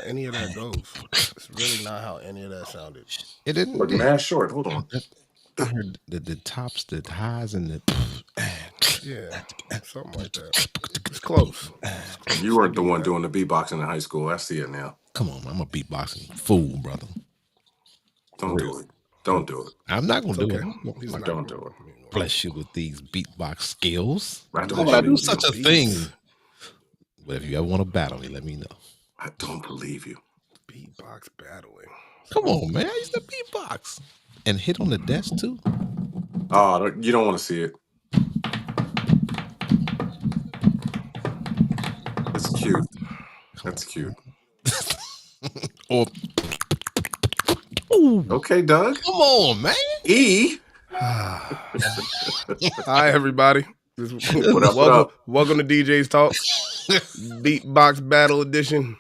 Any of that goes. It's really not how any of that sounded. It didn't. Look, mad short. Hold on. I heard the tops, the highs, and the yeah, something like that. It's close. You weren't the one doing the beatboxing in high school. I see it now. Come on, I'm a beatboxing fool, brother. Don't do it. Don't do it. I'm not gonna do it. Don't do it. Bless you with these beatbox skills. I I do such a thing. But if you ever want to battle me, let me know. I don't believe you. Beatbox battling. Come on, man. I used to beatbox and hit on the desk too. Oh, you don't want to see it. It's cute. That's cute. Or okay, Doug. Come on, man. E. Hi, everybody. What up? Welcome to DJS Talk Beatbox Battle Edition.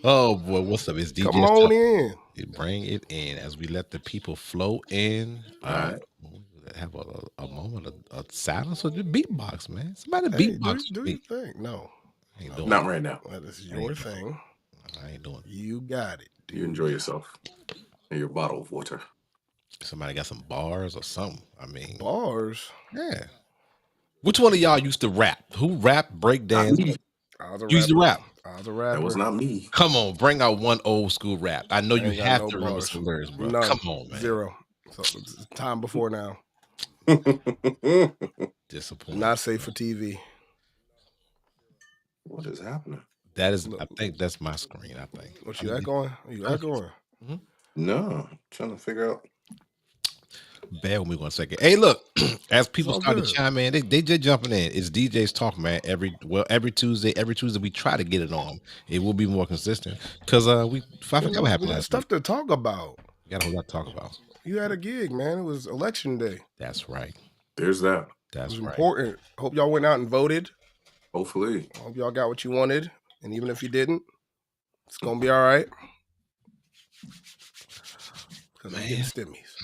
Oh boy, what's up? It's DJS Come on in. Bring it in as we let the people flow in. All right. Have a moment of silence or the beatbox, man. Somebody beatbox. Do your thing. No. Not right now. Well, this is your thing. I ain't doing it. You got it. You enjoy yourself and your bottle of water. Somebody got some bars or something. I mean, bars. Yeah. Which one of y'all used to rap? Who rap, break dance? Used to rap. I was a rapper. That was not me. Come on, bring out one old school rap. I know you have to remember some lyrics, bro. None. Come on, man. Zero. So it's time before now. Disappointing. Not safe for TV. What is happening? That is, I think that's my screen. I think. What you echoing? Are you echoing? No, I'm trying to figure out. Bear with me 1 second. Hey, look, as people start to chime in, they just jumping in. It's DJ's Talk, man. Every Tuesday we try to get it on. It will be more consistent because I forgot what happened last stuff to talk about. We got a whole lot to talk about. You had a gig, man. It was election day. That's right. There's that. That's it was important. Hope y'all went out and voted. Hopefully. Hope y'all got what you wanted. And even if you didn't, it's gonna be all right. Because I'm getting stimmies.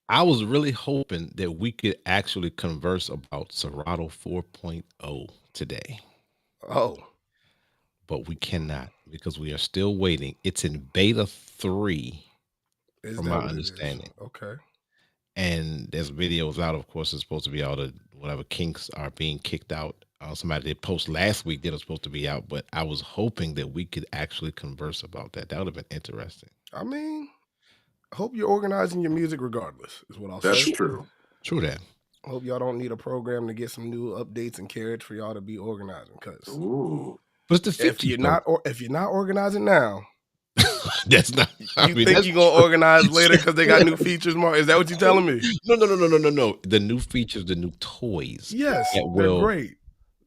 I was really hoping that we could actually converse about Serato 4.0 today. Oh. But we cannot because we are still waiting. It's in beta 3 from my understanding. Okay. And there's videos out, of course, it's supposed to be out of whatever kinks are being kicked out. Somebody did post last week that it was supposed to be out, but I was hoping that we could actually converse about that. That would have been interesting. I mean, I hope you're organizing your music regardless, is what I'll say. That's true. True that. I hope y'all don't need a program to get some new updates and carrots for y'all to be organizing. Because but it's the 50, if you're not organizing now, that's not. You think you're gonna organize later because they got new features, Mark? Is that what you're telling me? No. The new features, the new toys. Yes, they're great.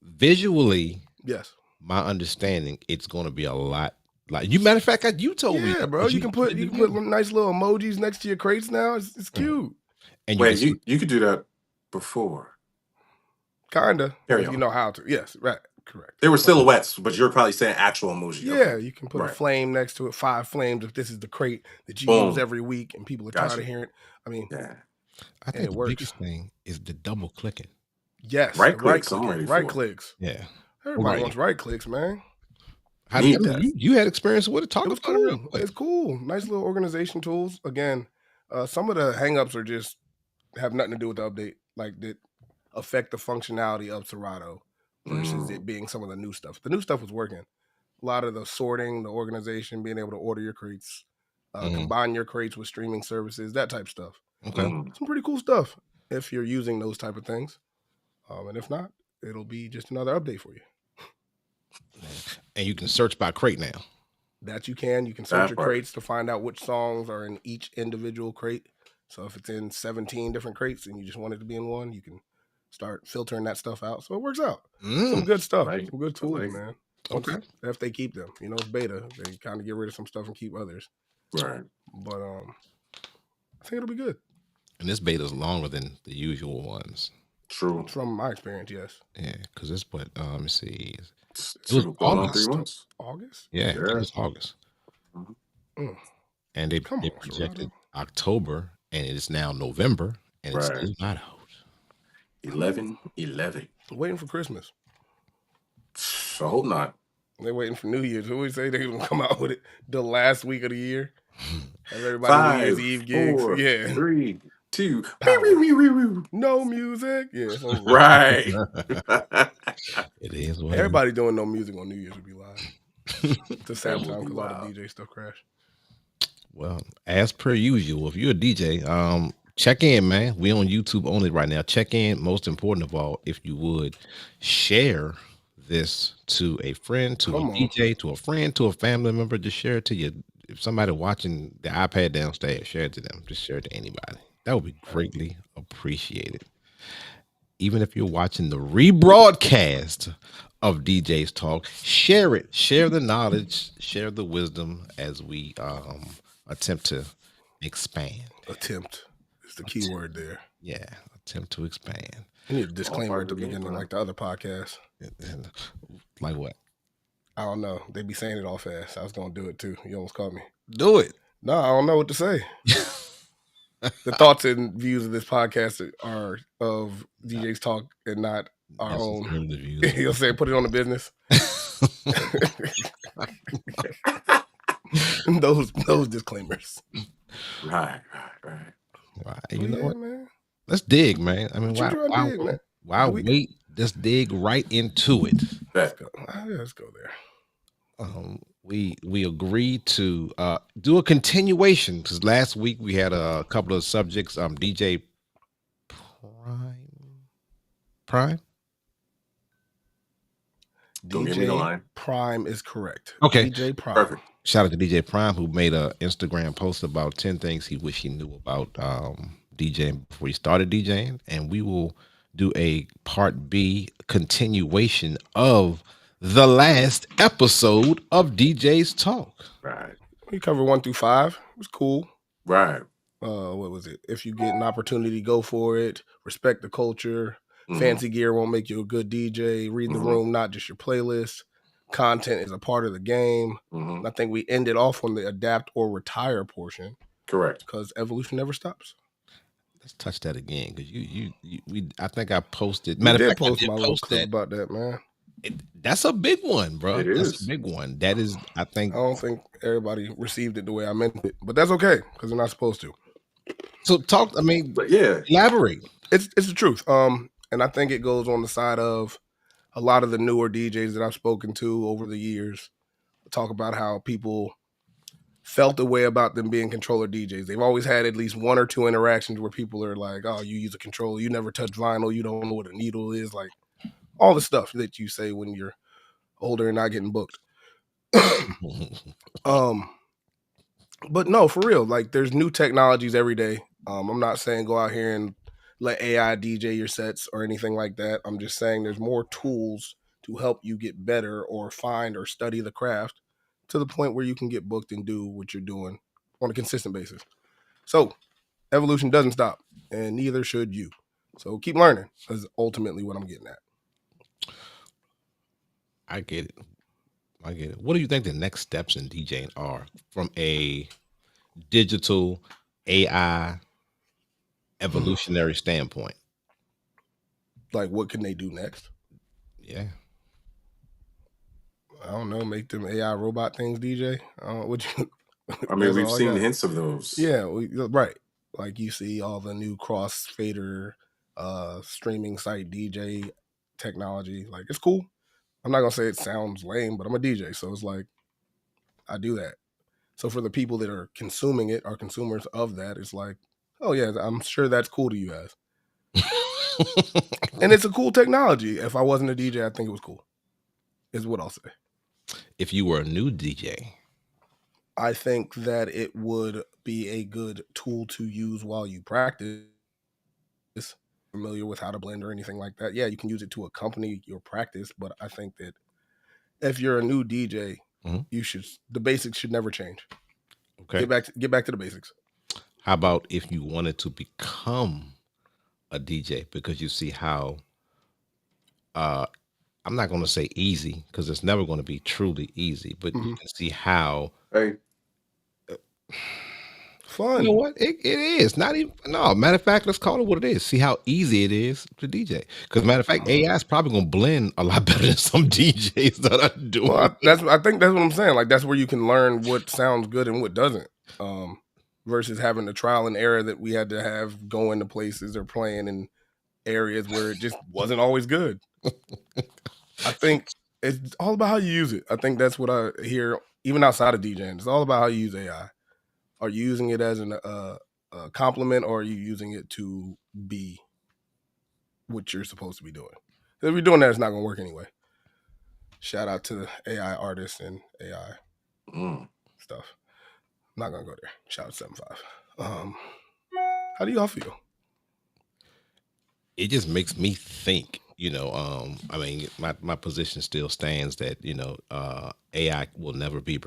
Visually, yes. My understanding, it's going to be a lot. Like you, matter of fact, you told me. Yeah, bro. You can put nice little emojis next to your crates now. It's cute. And wait, you could do that before. Kinda, Carry if you on. know how to. Yes, right, correct. They were silhouettes, but you're probably saying actual emoji. Yeah, Okay. you can put a Right. flame next to it, 5 flames if this is the crate that you use Boom. every week and people are tired Gotcha. of hearing. I mean, Yeah. I and think it the works. biggest thing is the double clicking. Yes, Right the right clicks, I'm ready clicking, right for it. clicks. Yeah. Everybody Right. wants right clicks, man. I Need mean, that. you had experience with it. Talk It was about it real cool. quick. It's cool. Nice little organization tools. Again, some of the hangups are just have nothing to do with the update, like that affect the functionality of Serato versus it being some of the new stuff. The new stuff was working. A lot of the sorting, the organization, being able to order your crates, combine your crates with streaming services, that type of stuff. Okay. Some pretty cool stuff if you're using those type of things. And if not, it'll be just another update for you. And you can search by crate now. That you can search That your part. crates to find out which songs are in each individual crate. So if it's in 17 different crates and you just want it to be in one, you can start filtering that stuff out. So it works out. Some good stuff, Like, some good tools, man. Once, Okay. if they keep them, you know, it's beta. They kind of get rid of some stuff and keep others. Right. But I think it'll be good. And this beta is longer than the usual ones. True. From my experience, yes. Yeah, because it's what let me see. It's It was going on August. 3 months. August? Yeah, Yeah. it was August. And they Come on, projected Serato. October, and it is now November, and it's still not out. 11/11. Waiting for Christmas. I hope not. They're waiting for New Year's. Who would say they're gonna come out with it the last week of the year? Have everybody New 5, Year's Eve gigs. 4, Yeah. 3, 2. Power. No music. Yeah. Right. It is what Everybody doing no music on New Year's would be live. It's the same That would time be because all the wild. DJ stuff crashed. Well, as per usual, if you're a DJ, check in, man. We on YouTube only right now. Check in. Most important of all, if you would share this to a friend, to Come a on. DJ, to a friend, to a family member. Just share it to you. If somebody watching the iPad downstairs, share it to them. Just share it to anybody. That would be greatly appreciated. Even if you're watching the rebroadcast of DJ's Talk, share it. Share the knowledge. Share the wisdom as we attempt to expand. Attempt is the key word there. Yeah, attempt to expand. You need a disclaimer at the the game beginning, plan. like the other podcasts. Like what? I don't know. They be saying it all fast. I was gonna do it too. You almost caught me. Do it. No, I don't know what to say. The thoughts and views of this podcast are of DJ's Talk and not our own. You'll say, put it on the business. those disclaimers. Right. You know what? Man. Let's dig, man. I mean, why wait? Just dig right into it. Bet. Let's go there. We agreed to do a continuation because last week we had a couple of subjects. DJ Prime. Don't give me the line. Prime is correct. Okay. DJ Prime. Perfect. Shout out to DJ Prime who made an Instagram post about 10 things he wished he knew about DJing before he started DJing, and we will do a part B continuation of the last episode of DJ's Talk. Right. We covered 1 through 5. It was cool. Right. What was it? If you get an opportunity, go for it. Respect the culture. Fancy gear won't make you a good DJ. Read the room, not just your playlist. Content is a part of the game. I think we ended off on the adapt or retire portion. Correct. Because evolution never stops. Let's touch that again because I think I posted. I did post my little clip about that, man. That's a big one, bro. That's a big one. That is, I don't think everybody received it the way I meant it, but that's okay because they're not supposed to. So talk. I mean, but yeah, elaborate. It's the truth. And I think it goes on the side of a lot of the newer DJs that I've spoken to over the years. Talk about how people felt the way about them being controller DJs. They've always had at least 1 or 2 interactions where people are like, "Oh, you use a controller. You never touch vinyl. You don't know what a needle is." Like all the stuff that you say when you're older and not getting booked. But no, for real. Like there's new technologies every day. I'm not saying go out here and let AI DJ your sets or anything like that. I'm just saying there's more tools to help you get better or find or study the craft to the point where you can get booked and do what you're doing on a consistent basis. So evolution doesn't stop, and neither should you. So keep learning is ultimately what I'm getting at. I get it. What do you think the next steps in DJing are from a digital AI evolutionary standpoint? Like, what can they do next? Yeah. I don't know. Make them AI robot things, DJ. What you? I mean, That's we've all I seen got. hints of those. Yeah, right. Like you see all the new crossfader streaming site DJ technology. Like it's cool. I'm not gonna say it sounds lame, but I'm a DJ, so it's like I do that. So for the people that are consuming it, are consumers of that, it's like, oh yeah, I'm sure that's cool to you guys. And it's a cool technology. If I wasn't a DJ, I think it was cool. Is what I'll say. If you were a new DJ, I think that it would be a good tool to use while you practice. Familiar with how to blend or anything like that. Yeah, you can use it to accompany your practice, but I think that if you're a new DJ, the basics should never change. okay. Get back to the basics. How about if you wanted to become a DJ because you see how I'm not going to say easy because it's never going to be truly easy, but you can see how Hey, fun. you know what it is not even no matter of fact, let's call it what it is. See how easy it is to DJ. Because matter of fact, AI is probably going to blend a lot better than some DJs that are doing. Well, I think that's what I'm saying. Like that's where you can learn what sounds good and what doesn't. Versus having the trial and error that we had to have going to places or playing in areas where it just wasn't always good. I think it's all about how you use it. I think that's what I hear, even outside of DJing. It's all about how you use AI. Are you using it as a compliment, or are you using it to be what you're supposed to be doing? If you're doing that, it's not going to work anyway. Shout out to the AI artists and AI stuff. I'm not going to go there. Shout out to 7.5. How do y'all feel? It just makes me think, I mean, my position still stands that, AI will never be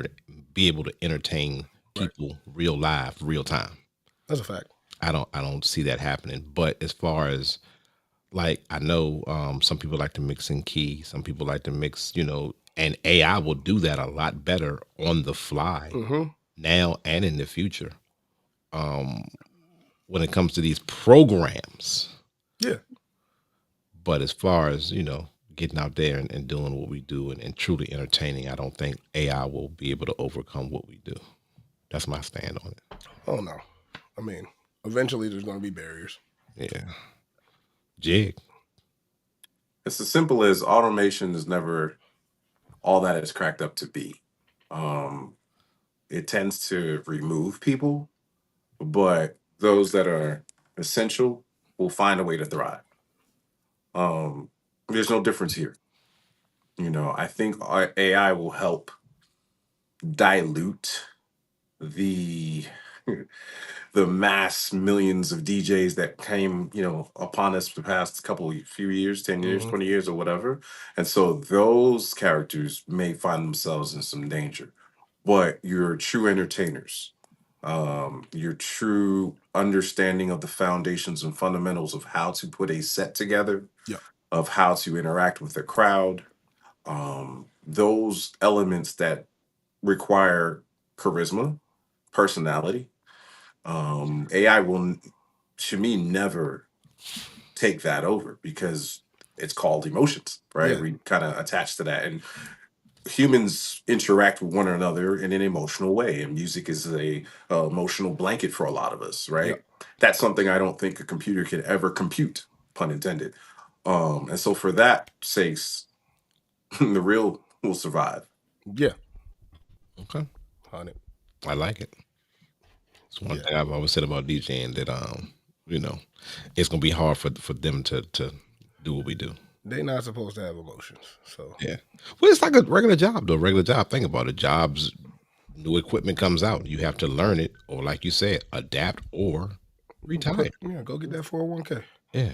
able to entertain people real live, real time. That's a fact. I don't see that happening. But as far as like, I know some people like to mix in key, some people like to mix, and AI will do that a lot better on the fly now and in the future. When it comes to these programs. Yeah. But as far as, getting out there and doing what we do and truly entertaining, I don't think AI will be able to overcome what we do. That's my stand on it. Oh, no. I mean, eventually there's going to be barriers. Yeah. Jig. It's as simple as automation is never all that it's cracked up to be. It tends to remove people, but those that are essential will find a way to thrive. There's no difference here. I think our AI will help dilute the the mass millions of DJs that came, upon us the past few years, 10 years, 20 years or whatever. And so those characters may find themselves in some danger. But your true entertainers, your true understanding of the foundations and fundamentals of how to put a set together, of how to interact with a crowd, those elements that require charisma, personality, AI will, to me, never take that over because it's called emotions, right? Yeah. We kind of attach to that. And humans interact with one another in an emotional way, and music is a emotional blanket for a lot of us, right? That's something I don't think a computer can ever compute, pun intended. And so for that sakes, the real will survive. Yeah. Okay. On it. I like it. It's one thing I've always said about DJing that it's gonna be hard for them to do what we do. They're not supposed to have emotions. So yeah. Well, it's like a regular job, though. Regular job. Think about it. Jobs, new equipment comes out. You have to learn it, or like you said, adapt or retire. Yeah, go get that 401k. Yeah.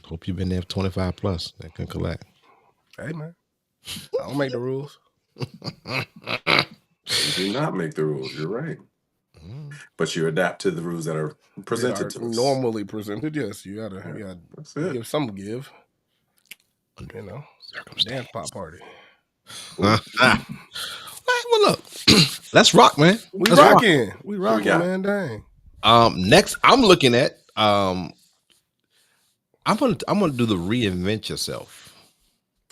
Hope you've been there for 25 plus. That can collect. Hey man. I don't make the rules. You do not make the rules. You're right. but you adapt to the rules that are presented to us. Normally presented. Yes, you gotta give some give. You know, dance pop party. Well, look, let's rock, man. We Let's rock. rocking, man. Dang. Next, I'm looking at I'm gonna do the reinvent yourself.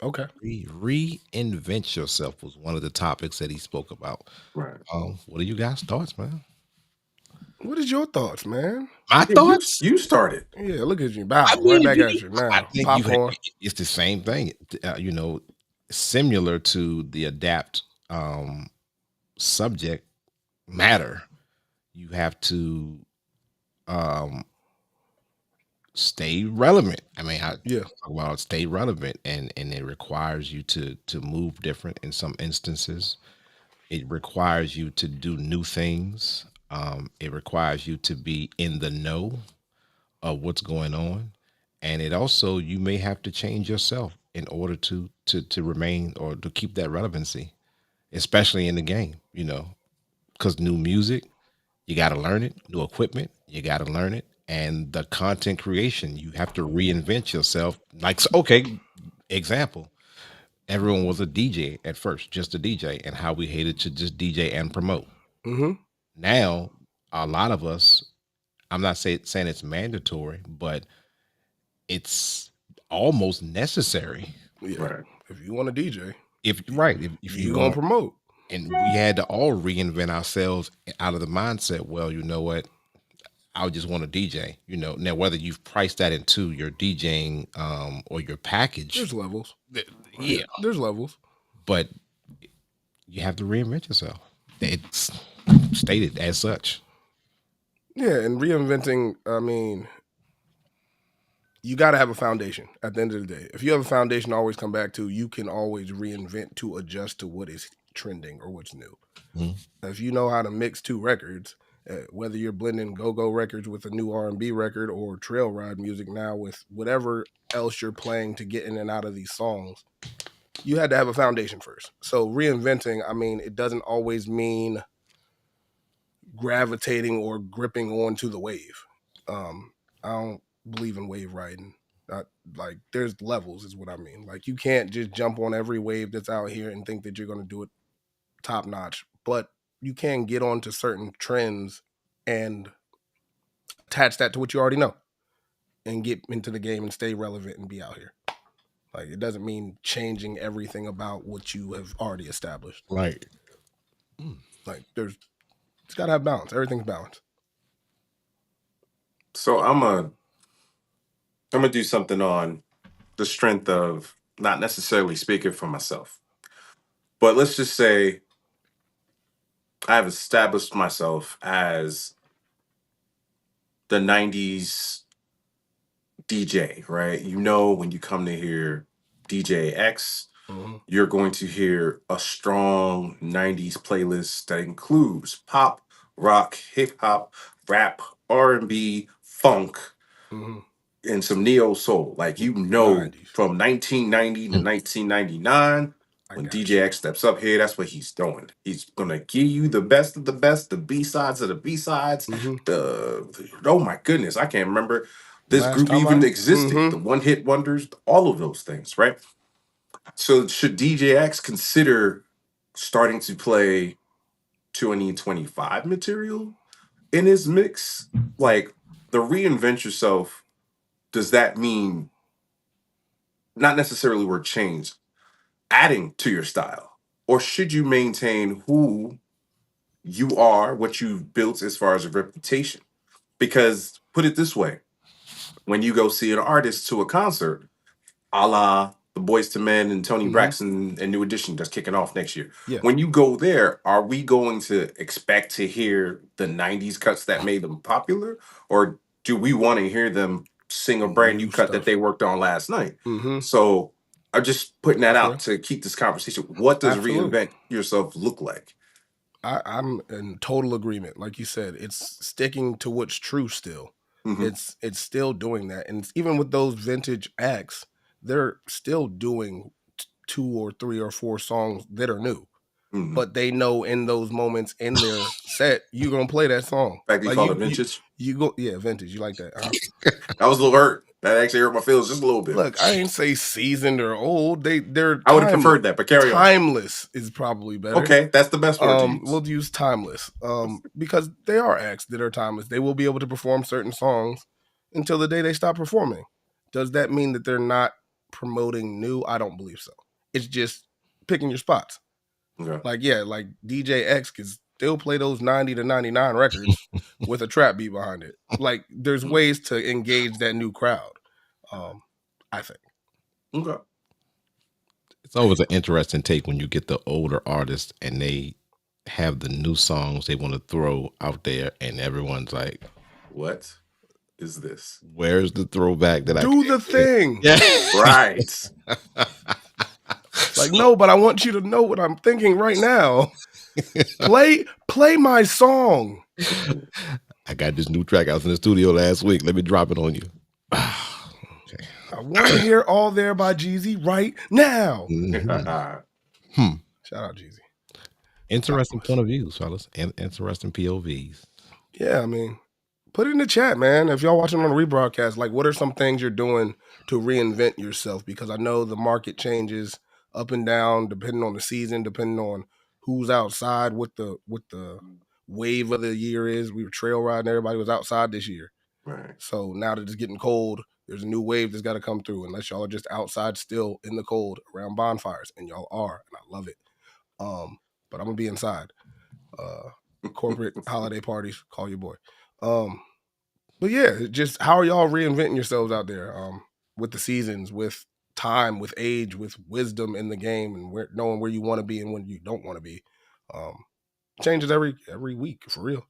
Okay. Reinvent yourself was one of the topics that he spoke about. Right. What are you guys' thoughts, man? What is your thoughts, man? My thoughts? You started. Yeah, look at you. Bow. I mean, Right back at you now. I think Popcorn. it's the same thing. Similar to the adapt subject matter. You have to stay relevant. I mean, talk about stay relevant, and it requires you to move different in some instances. It requires you to do new things. It requires you to be in the know of what's going on, and it also you may have to change yourself in order to remain or to keep that relevancy, especially in the game. Because new music, you got to learn it. New equipment, you got to learn it. And the content creation, you have to reinvent yourself. Okay, example. Everyone was a DJ at first, just a DJ, and how we hated to just DJ and promote. Now, a lot of us, I'm not saying it's mandatory, but it's almost necessary. Yeah. Right. If you want to DJ, if you want to promote. And we had to all reinvent ourselves out of the mindset, well, you know what? I just want to DJ. Now whether you've priced that into your DJing or your package. There's levels. Yeah. There's levels. But you have to reinvent yourself. It's stated as such. Yeah, and reinventing, I mean, you got to have a foundation at the end of the day. If you have a foundation to always come back to, you can always reinvent to adjust to what is trending or what's new. If you know how to mix two records, whether you're blending go-go records with a new R&B record or trail ride music now with whatever else you're playing to get in and out of these songs, you had to have a foundation first. So reinventing, I mean, it doesn't always mean gravitating or gripping onto the wave. I don't believe in wave riding. Like there's levels is what I mean. Like you can't just jump on every wave that's out here and think that you're going to do it top notch, but you can get onto certain trends and attach that to what you already know and get into the game and stay relevant and be out here. Like it doesn't mean changing everything about what you have already established. Right. Like it's got to have balance. Everything's balanced. So I'm gonna do something on the strength of not necessarily speaking for myself, but let's just say I have established myself as the 90s DJ, right? When you come to hear DJX, you're going to hear a strong 90s playlist that includes pop, rock, hip hop, rap, R&B, funk, and some neo soul. Like 90s. From 1990 to 1999, when DJX steps up here, that's what he's doing. He's gonna give you the best of the best, the B-sides of the B-sides. Oh my goodness, I can't remember this group even existed. The one-hit wonders, all of those things, right? So should DJX consider starting to play 2025 material in his mix? Like the reinvent yourself, does that mean not necessarily word change, adding to your style? Or should you maintain who you are, what you've built as far as a reputation? Because put it this way, when you go see an artist to a concert, a la the Boys to Men and Tony Braxton and New Edition that's kicking off next year. Yeah. When you go there, are we going to expect to hear the 90s cuts that made them popular? Or do we want to hear them sing a brand new cut that they worked on last night? So I'm just putting that out to keep this conversation. What does reinvent yourself look like? I'm in total agreement. Like you said, it's sticking to what's true still. It's still doing that. And even with those vintage acts, they're still doing 2 or 3 or 4 songs that are new. but they know in those moments in their set you're gonna play that song. In fact, you call it vintage. You go, yeah, vintage. You like that? Huh? I was a little hurt. That actually hurt my feelings just a little bit. Look, I ain't say seasoned or old. They're. I would have preferred that, but carry on. Timeless is probably better. Okay, that's the best word to use. We'll use timeless. Because they are acts that are timeless. They will be able to perform certain songs until the day they stop performing. Does that mean that they're not promoting new? I don't believe so. It's just picking your spots. Okay. Like DJ X can still play those 90 to 99 records with a trap beat behind it. Like, there's ways to engage that new crowd. I think. Okay. It's always an interesting take when you get the older artists and they have the new songs they want to throw out there, and everyone's like, "What is this? Where's the throwback that do the thing?" Yeah, right. Like, no, but I want you to know what I'm thinking right now. Play my song. I got this new track. I was in the studio last week. Let me drop it on you. Okay. I want to hear All There by Jeezy right now. Shout out Jeezy. Interesting point of views, fellas. And interesting POVs. Yeah, I mean, put it in the chat, man. If y'all watching on the rebroadcast, like, what are some things you're doing to reinvent yourself? Because I know the market changes up and down depending on the season, depending on who's outside, what the wave of the year is. We were trail riding, everybody was outside this year. Right. So now that it's getting cold, there's a new wave that's got to come through, unless y'all are just outside still in the cold around bonfires, and y'all are, and I love it. But I'm gonna be inside. Corporate holiday parties, call your boy. But yeah, just how are y'all reinventing yourselves out there? With the seasons, with time, with age, with wisdom in the game, and knowing where you want to be and when you don't want to be. Changes every week, for real.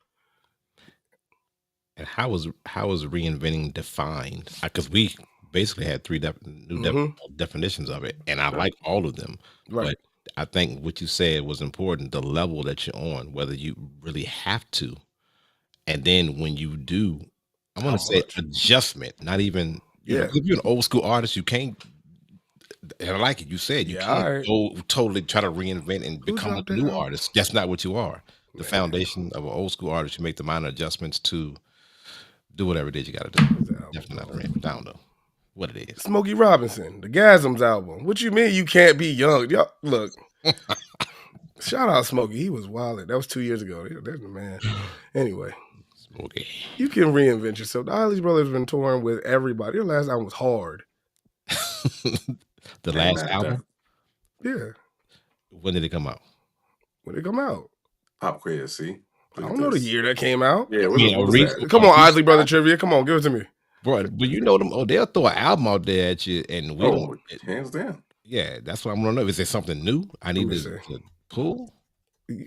And how is reinventing defined? Because we basically had three new definitions of it, and I like all of them. Right. But I think what you said was important, the level that you're on, whether you really have to. And then when you do, I want to say adjustment, not even, you know, if you're an old school artist, you can't, and I like it, you said, you can't go totally try to reinvent and become a new artist. That's not what you are. The foundation of an old school artist, you make the minor adjustments to do whatever it is you got to do. Definitely not a reinvent. I don't know what it is. Smokey Robinson, the Gasms album. What you mean you can't be young? Y'all, look. Shout out Smokey. He was wild. That was 2 years ago. There's the man. Anyway. Smokey. You can reinvent yourself. The Isley Brothers have been touring with everybody. Their last album was hard. The last album? Yeah. When did it come out? When did it come out? Pop quiz, see? I don't know the year that came out. Yeah, what was that? Come on, Isley Brother trivia. Come on, give it to me. Bro, but you know them. Oh, they'll throw an album out there at you, and we don't. Hands down. Yeah, that's what I'm gonna know. Is there something new I need to pull?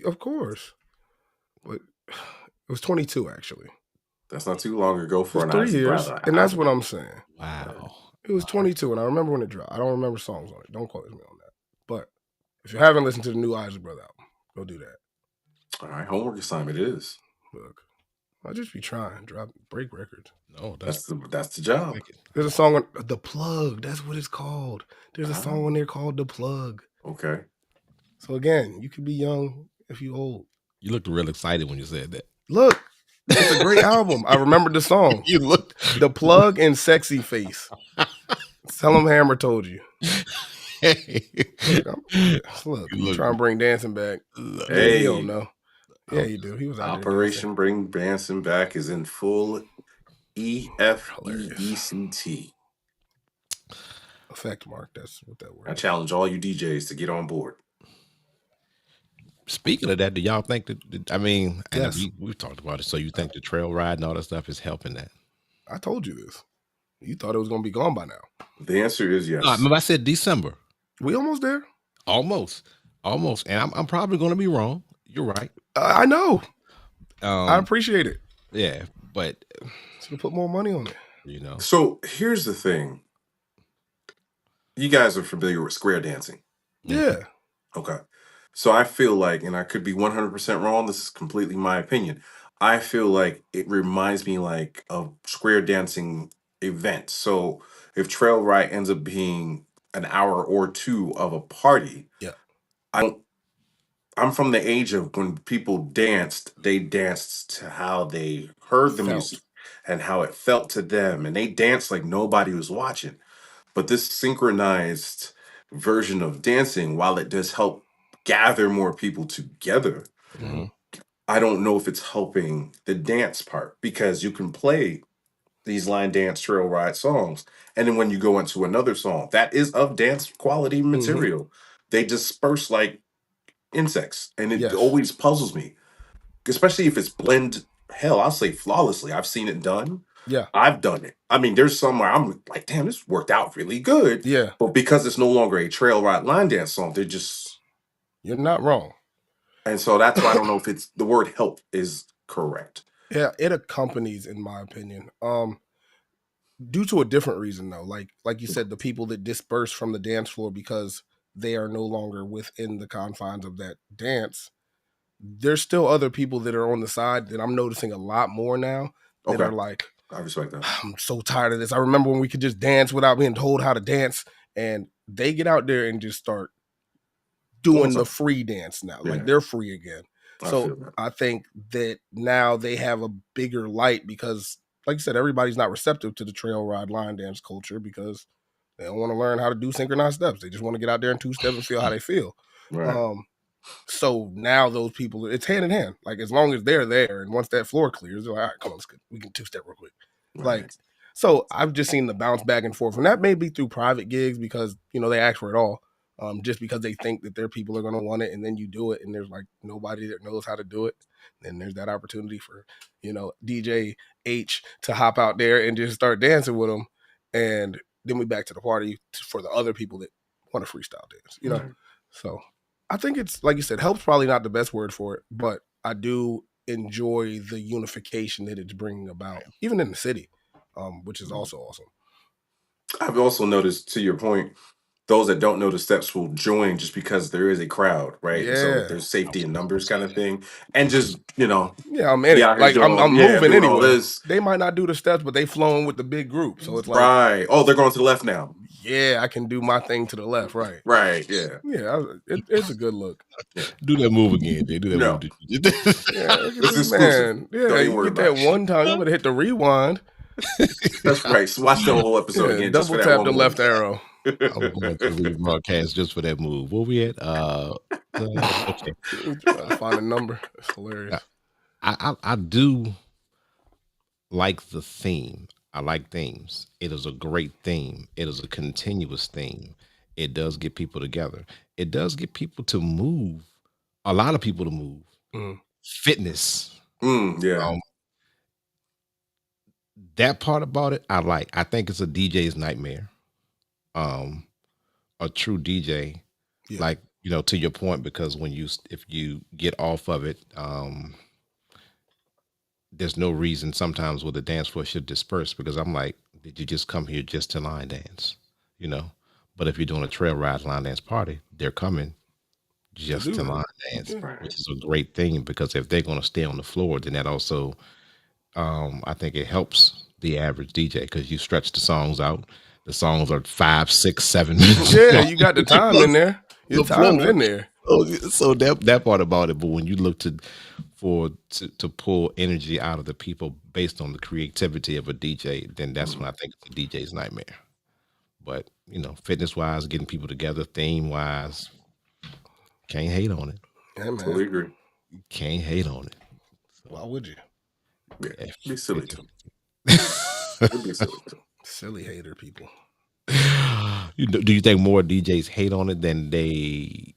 Of course, but it was 22 actually. That's not too long ago for an 3 years, and that's what I'm saying. Wow, it was 22, and I remember when it dropped. I don't remember songs on it. Don't quote me on that. But if you haven't listened to the new Isley Brother album, go do that. All right, homework assignment it is. Look, I'll just be trying, break records. No, that's the job. There's a song on The Plug. That's what it's called. There's a song on there called The Plug. Okay. So again, you can be young if you old. You looked real excited when you said that. Look, it's a great album. I remember the song. You looked The Plug and Sexy Face. Tell them Hammer told you. Look, you trying to bring dancing back. Hey, you don't know. Yeah, you do. He was out Operation Bring Dancing Back is in full EFEECT effect, Mark. That's what that word. I challenge all you DJs to get on board. Speaking of that, do y'all think that? I mean, yes. we've talked about it. So you think the trail ride and all that stuff is helping that? I told you this. You thought it was going to be gone by now. The answer is yes. Remember I said December. We almost there. Almost, and I'm probably going to be wrong. You're right. I know. I appreciate it. Yeah, but should put more money on it. You know. So here's the thing. You guys are familiar with square dancing. Yeah. Okay. So I feel like, and I could be 100% wrong, this is completely my opinion. I feel like it reminds me like of square dancing event. So if Trail Ride ends up being an hour or two of a party, yeah, I'm from the age of when people danced, they danced to how they heard the music Felt. and how it felt to them. And they danced like nobody was watching. But this synchronized version of dancing, while it does help gather more people together, Mhm. I don't know if it's helping the dance part because you can play these line dance trail ride songs. And then when you go into another song that is of dance quality Mhm. material, they disperse like insects. And it Yes. always puzzles me, especially if it's blend. Hell, I'll say flawlessly. I've seen it done. Yeah. I've done it. I mean, there's some where I'm like, damn, this worked out really good. Yeah. But because it's no longer a trail ride line dance song, they're just, You're not wrong. and so that's why I don't know if it's the word help is correct. Yeah, it accompanies, in my opinion. Due to a different reason though. Like you said, the people that disperse from the dance floor because they are no longer within the confines of that dance. There's still other people that are on the side that I'm noticing a lot more now that Okay. are like, I respect that. I'm so tired of this. I remember when we could just dance without being told how to dance, and they get out there and just start Doing doing the something. free dance now. Yeah. Like they're free again. I So feel that. I think that now they have a bigger light because, like you said, everybody's not receptive to the trail ride line dance culture because they don't want to learn how to do synchronized steps. They just want to get out there and two step and feel how they feel. Right. Um, so now those people, it's hand in hand. Like as long as they're there, and once that floor clears, they're like, all right, come on, we can two step real quick. Like, Right. so I've just seen the bounce back and forth, and that may be through private gigs because they ask for it all, just because they think that their people are going to want it, and then you do it, and there's like nobody that knows how to do it. Then there's that opportunity for DJ H to hop out there and just start dancing with them, and then we back to the party for the other people that want to freestyle dance. Right. So I think it's like you said, help's probably not the best word for it, but I do enjoy the unification that it's bringing about, even in the city, which is also awesome. I've also noticed, to your point, those that don't know the steps will join just because there is a crowd, right? And so Yeah, there's safety in I was numbers saying kind of that. thing. And just, yeah, I'm in be it. out here Like I'm moving doing all anyway. this. They might not do the steps, but they flowing with the big group, so it's like, Right. Oh, they're going to the left now. yeah, I can do my thing to the left, right? Right. Yeah. Yeah, it's a good look. Yeah. Do that move again, dude. Do that No. move. That you just Yeah, look at It's this exclusive. man. Yeah, Don't even you worry get about that it. one time. You better hit the rewind. That's right. So watch the whole episode Yeah, again just for double that tap one the left move. arrow. I'm going to rebroadcast just for that move. Where we at? Okay. Trying to find a number. It's hilarious. I do like the theme. I like themes. It is a great theme. It is a continuous theme. It does get people together. It does get people to move. A lot of people to move. Mm. Fitness. Yeah. That part about it, I like. I think it's a DJ's nightmare. A true DJ, Yeah. like to your point, because if you get off of it, there's no reason sometimes where the dance floor should disperse because I'm like, did you just come here just to line dance? But if you're doing a trail ride line dance party, they're coming just to line dance, Yeah. which is a great thing because if they're going to stay on the floor, then that also, I think it helps the average DJ because you stretch the songs out. The songs are 5, 6, 7 minutes. Yeah, you got the time in there. Your The time's floor. in there. So that part about it, but when you look to pull energy out of the people based on the creativity of a DJ, then that's when I think it's a DJ's nightmare. But fitness wise, getting people together, theme wise, can't hate on it. Yeah, man. Totally agree. Can't hate on it. Why would you? Yeah. Be silly too. Be silly too. Silly hater people. Do you think more DJs hate on it than than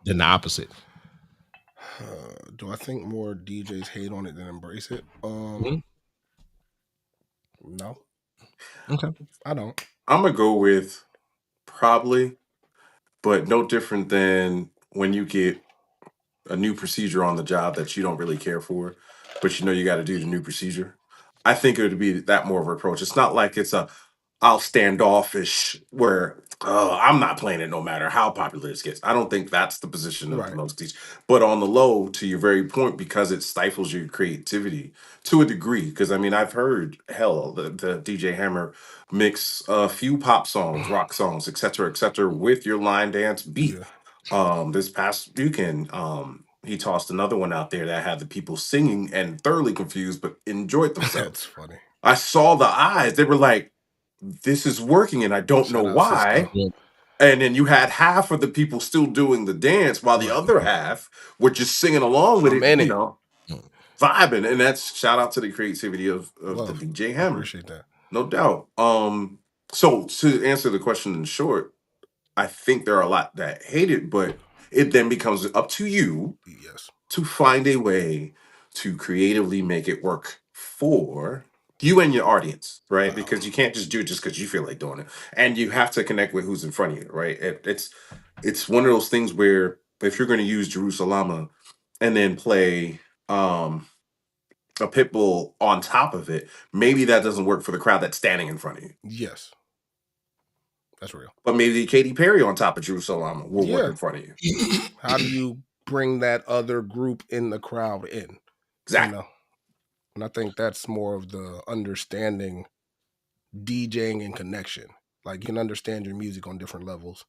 the opposite? Do I think more DJs hate on it than embrace it? No. Okay. I don't. I'm gonna go with probably, but no different than when you get a new procedure on the job that you don't really care for, but you got to do the new procedure. I think it would be that more of an approach. It's not like it's I'll standoffish where I'm not playing it no matter how popular it gets. I don't think that's the position of Right. most teachers. But on the low, to your very point, because it stifles your creativity to a degree. Because I mean, I've heard the DJ Hammer mix a few pop songs, rock songs, etc., with your line dance beat. Yeah. This past weekend, he tossed another one out there that had the people singing and thoroughly confused, but enjoyed themselves. That's funny. I saw the eyes; they were like, "This is working," and I don't know Shout out Cisco. why. And then you had half of the people still doing the dance, while the Right. other half were just singing along with I'm it, in it. vibing. And that's shout out to the creativity of the Love. DJ I Hammer, appreciate that. no doubt. So to answer the question in short, I think there are a lot that hate it, but it then becomes up to you Yes. to find a way to creatively make it work for you and your audience, right? Because you can't just do it just because you feel like doing it, and you have to connect with who's in front of you, right? It's one of those things where if you're going to use Jerusalem and then play a pit bull on top of it, maybe that doesn't work for the crowd that's standing in front of you. Yes. That's real. But maybe Katy Perry on top of Jerusalem will work Yeah. in front of you. How do you bring that other group in the crowd in? Exactly. And I think that's more of the understanding DJing and connection. Like you can understand your music on different levels.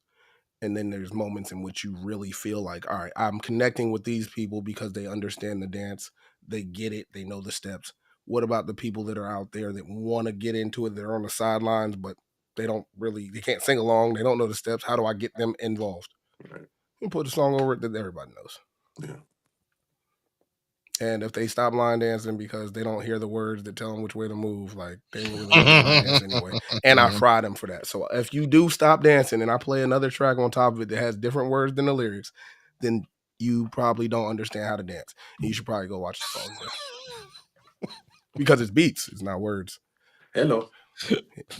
And then there's moments in which you really feel like, all right, I'm connecting with these people because they understand the dance, they get it, they know the steps. What about the people that are out there that want to get into it? They're on the sidelines, but they can't sing along, they don't know the steps. How do I get them involved? Right. You put a song over it that everybody knows. Yeah. And if they stop line dancing because they don't hear the words that tell them which way to move, like they ain't really gonna line dance anyway. And I fry them for that. So if you do stop dancing and I play another track on top of it that has different words than the lyrics, then you probably don't understand how to dance. And you should probably go watch the song again. Because it's beats, it's not words. Hello.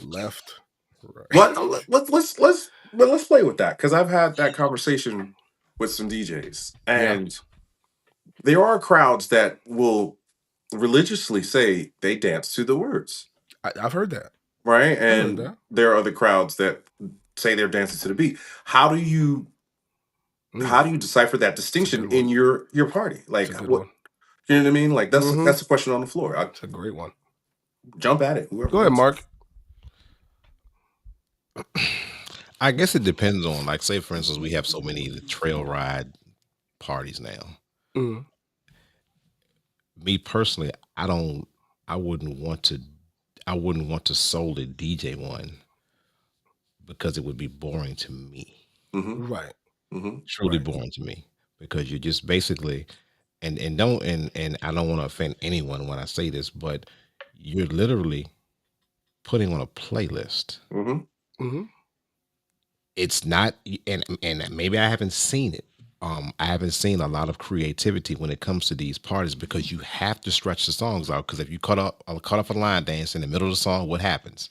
Left, right. Let's play with that, because I've had that conversation with some DJs, and there are crowds that will religiously say they dance to the words, I've heard that. right? heard And that. there are other crowds that say they're dancing to the beat. How do you decipher that distinction in your party? Like, It's a good what one. you know what I mean? Like that's the question on the floor. It's a great one. Jump at it. Whoever Go ahead, wants. Mark. I guess it depends on, like, say for instance, we have so many the trail ride parties now. Mhm. Me personally, I wouldn't want to solely DJ one because it would be boring to me. Right. Truly boring to me, because you're just basically and I don't want to offend anyone when I say this, but you're literally putting on a playlist. It's not, and maybe I haven't seen it. I haven't seen a lot of creativity when it comes to these parties, because you have to stretch the songs out. Because if you cut off a line dance in the middle of the song, what happens?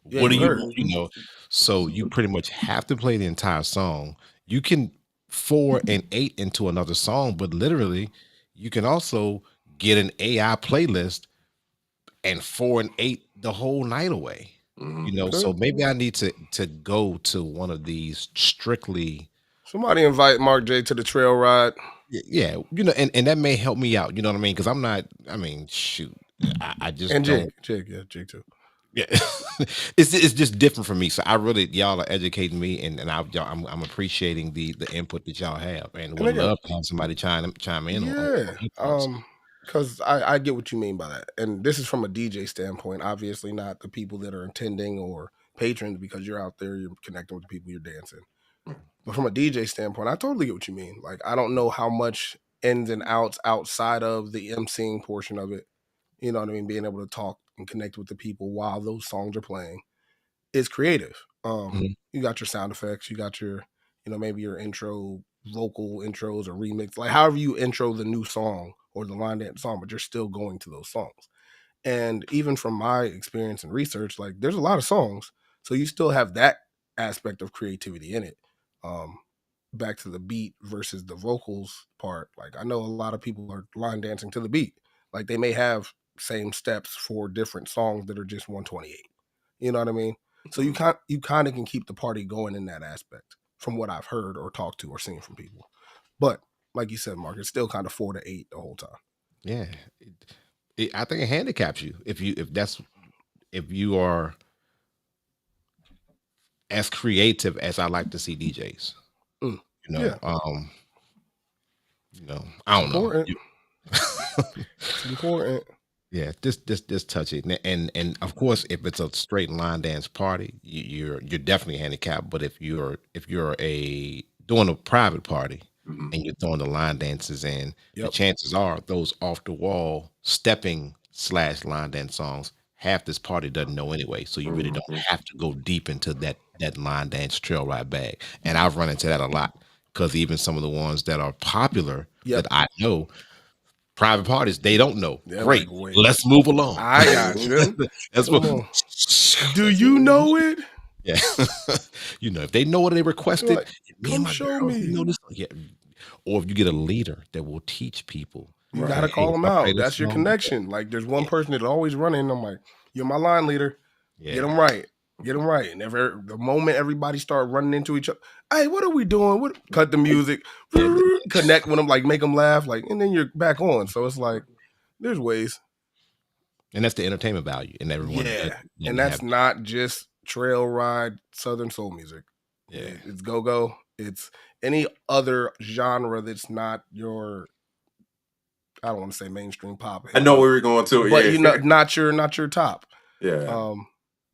Yeah, What do you you heard. know? So you pretty much have to play the entire song. You can 4 and 8 into another song, but literally, you can also get an AI playlist and 4 and 8 the whole night away. So maybe I need to go to one of these strictly. Somebody invite Mark J to the trail ride. Yeah, and that may help me out. You know what I mean? Because I'm not. I mean, shoot, I just And don't. Jig, Jig too. Yeah, it's just different for me. So I really, y'all are educating me, and I'm appreciating the input that y'all have, and would love to have somebody chime in. Yeah, because I get what you mean by that, and this is from a DJ standpoint. Obviously, not the people that are attending or patrons, because you're out there, you're connecting with the people you're dancing. But from a DJ standpoint, I totally get what you mean. Like, I don't know how much ins and outs outside of the emceeing portion of it. You know what I mean? Being able to talk and connect with the people while those songs are playing is creative. You got your sound effects, you got your, maybe your intro, vocal intros or remix, like however you intro the new song or the line dance song, but you're still going to those songs. And even from my experience and research, like there's a lot of songs, so you still have that aspect of creativity in it. Back to the beat versus the vocals part, like I know a lot of people are line dancing to the beat. Like they may have same steps for different songs that are just 128. You know what I mean? So you kind of can keep the party going in that aspect, from what I've heard or talked to or seen from people. But like you said, Mark, it's still kind of 4 to 8 the whole time. Yeah, I think it handicaps you if you are as creative as I like to see DJs. I don't know. Important. It's important. Yeah, just touch it, and of course, if it's a straight line dance party, you're definitely handicapped. But if you're a doing a private party and you're throwing the line dances in, the chances are those off the wall stepping / line dance songs half this party doesn't know anyway. So you really don't have to go deep into that line dance trail ride bag. And I've run into that a lot because even some of the ones that are popular that I know. Private parties, they don't know. They're Great. like, wait, let's move along. I got you. That's Come what. on. Do you know it? Yeah. If they know what they requested, Like, me and my show girls, me. this. Yeah. Or if you get a leader that will teach people, you gotta call them out. That's your connection. Like, there's one person that's always running. I'm like, you're my line leader. Get them right. Get them right. And the moment everybody start running into each other, hey, what are we doing? Cut the music, connect with them, like make them laugh, like, and then you're back on. So it's like, there's ways. And that's the entertainment value in everyone. Yeah, and that's not just trail ride Southern soul music. Yeah, it's go-go. It's any other genre that's not your, I don't want to say mainstream pop. I know where we're going to, but not your top. Yeah.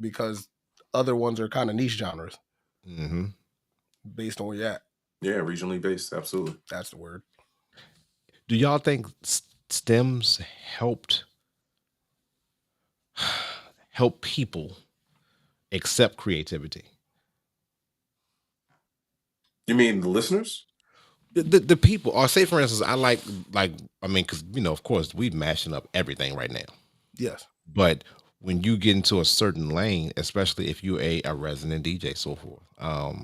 Because other ones are kind of niche genres. Mm-hmm. Based on where you're at. Yeah, regionally based, absolutely. That's the word. Do y'all think stems help people accept creativity? You mean the listeners? The people, or say for instance, I like I mean, because of course we're mashing up everything right now. Yes. But when you get into a certain lane, especially if you're a resident DJ, so forth, I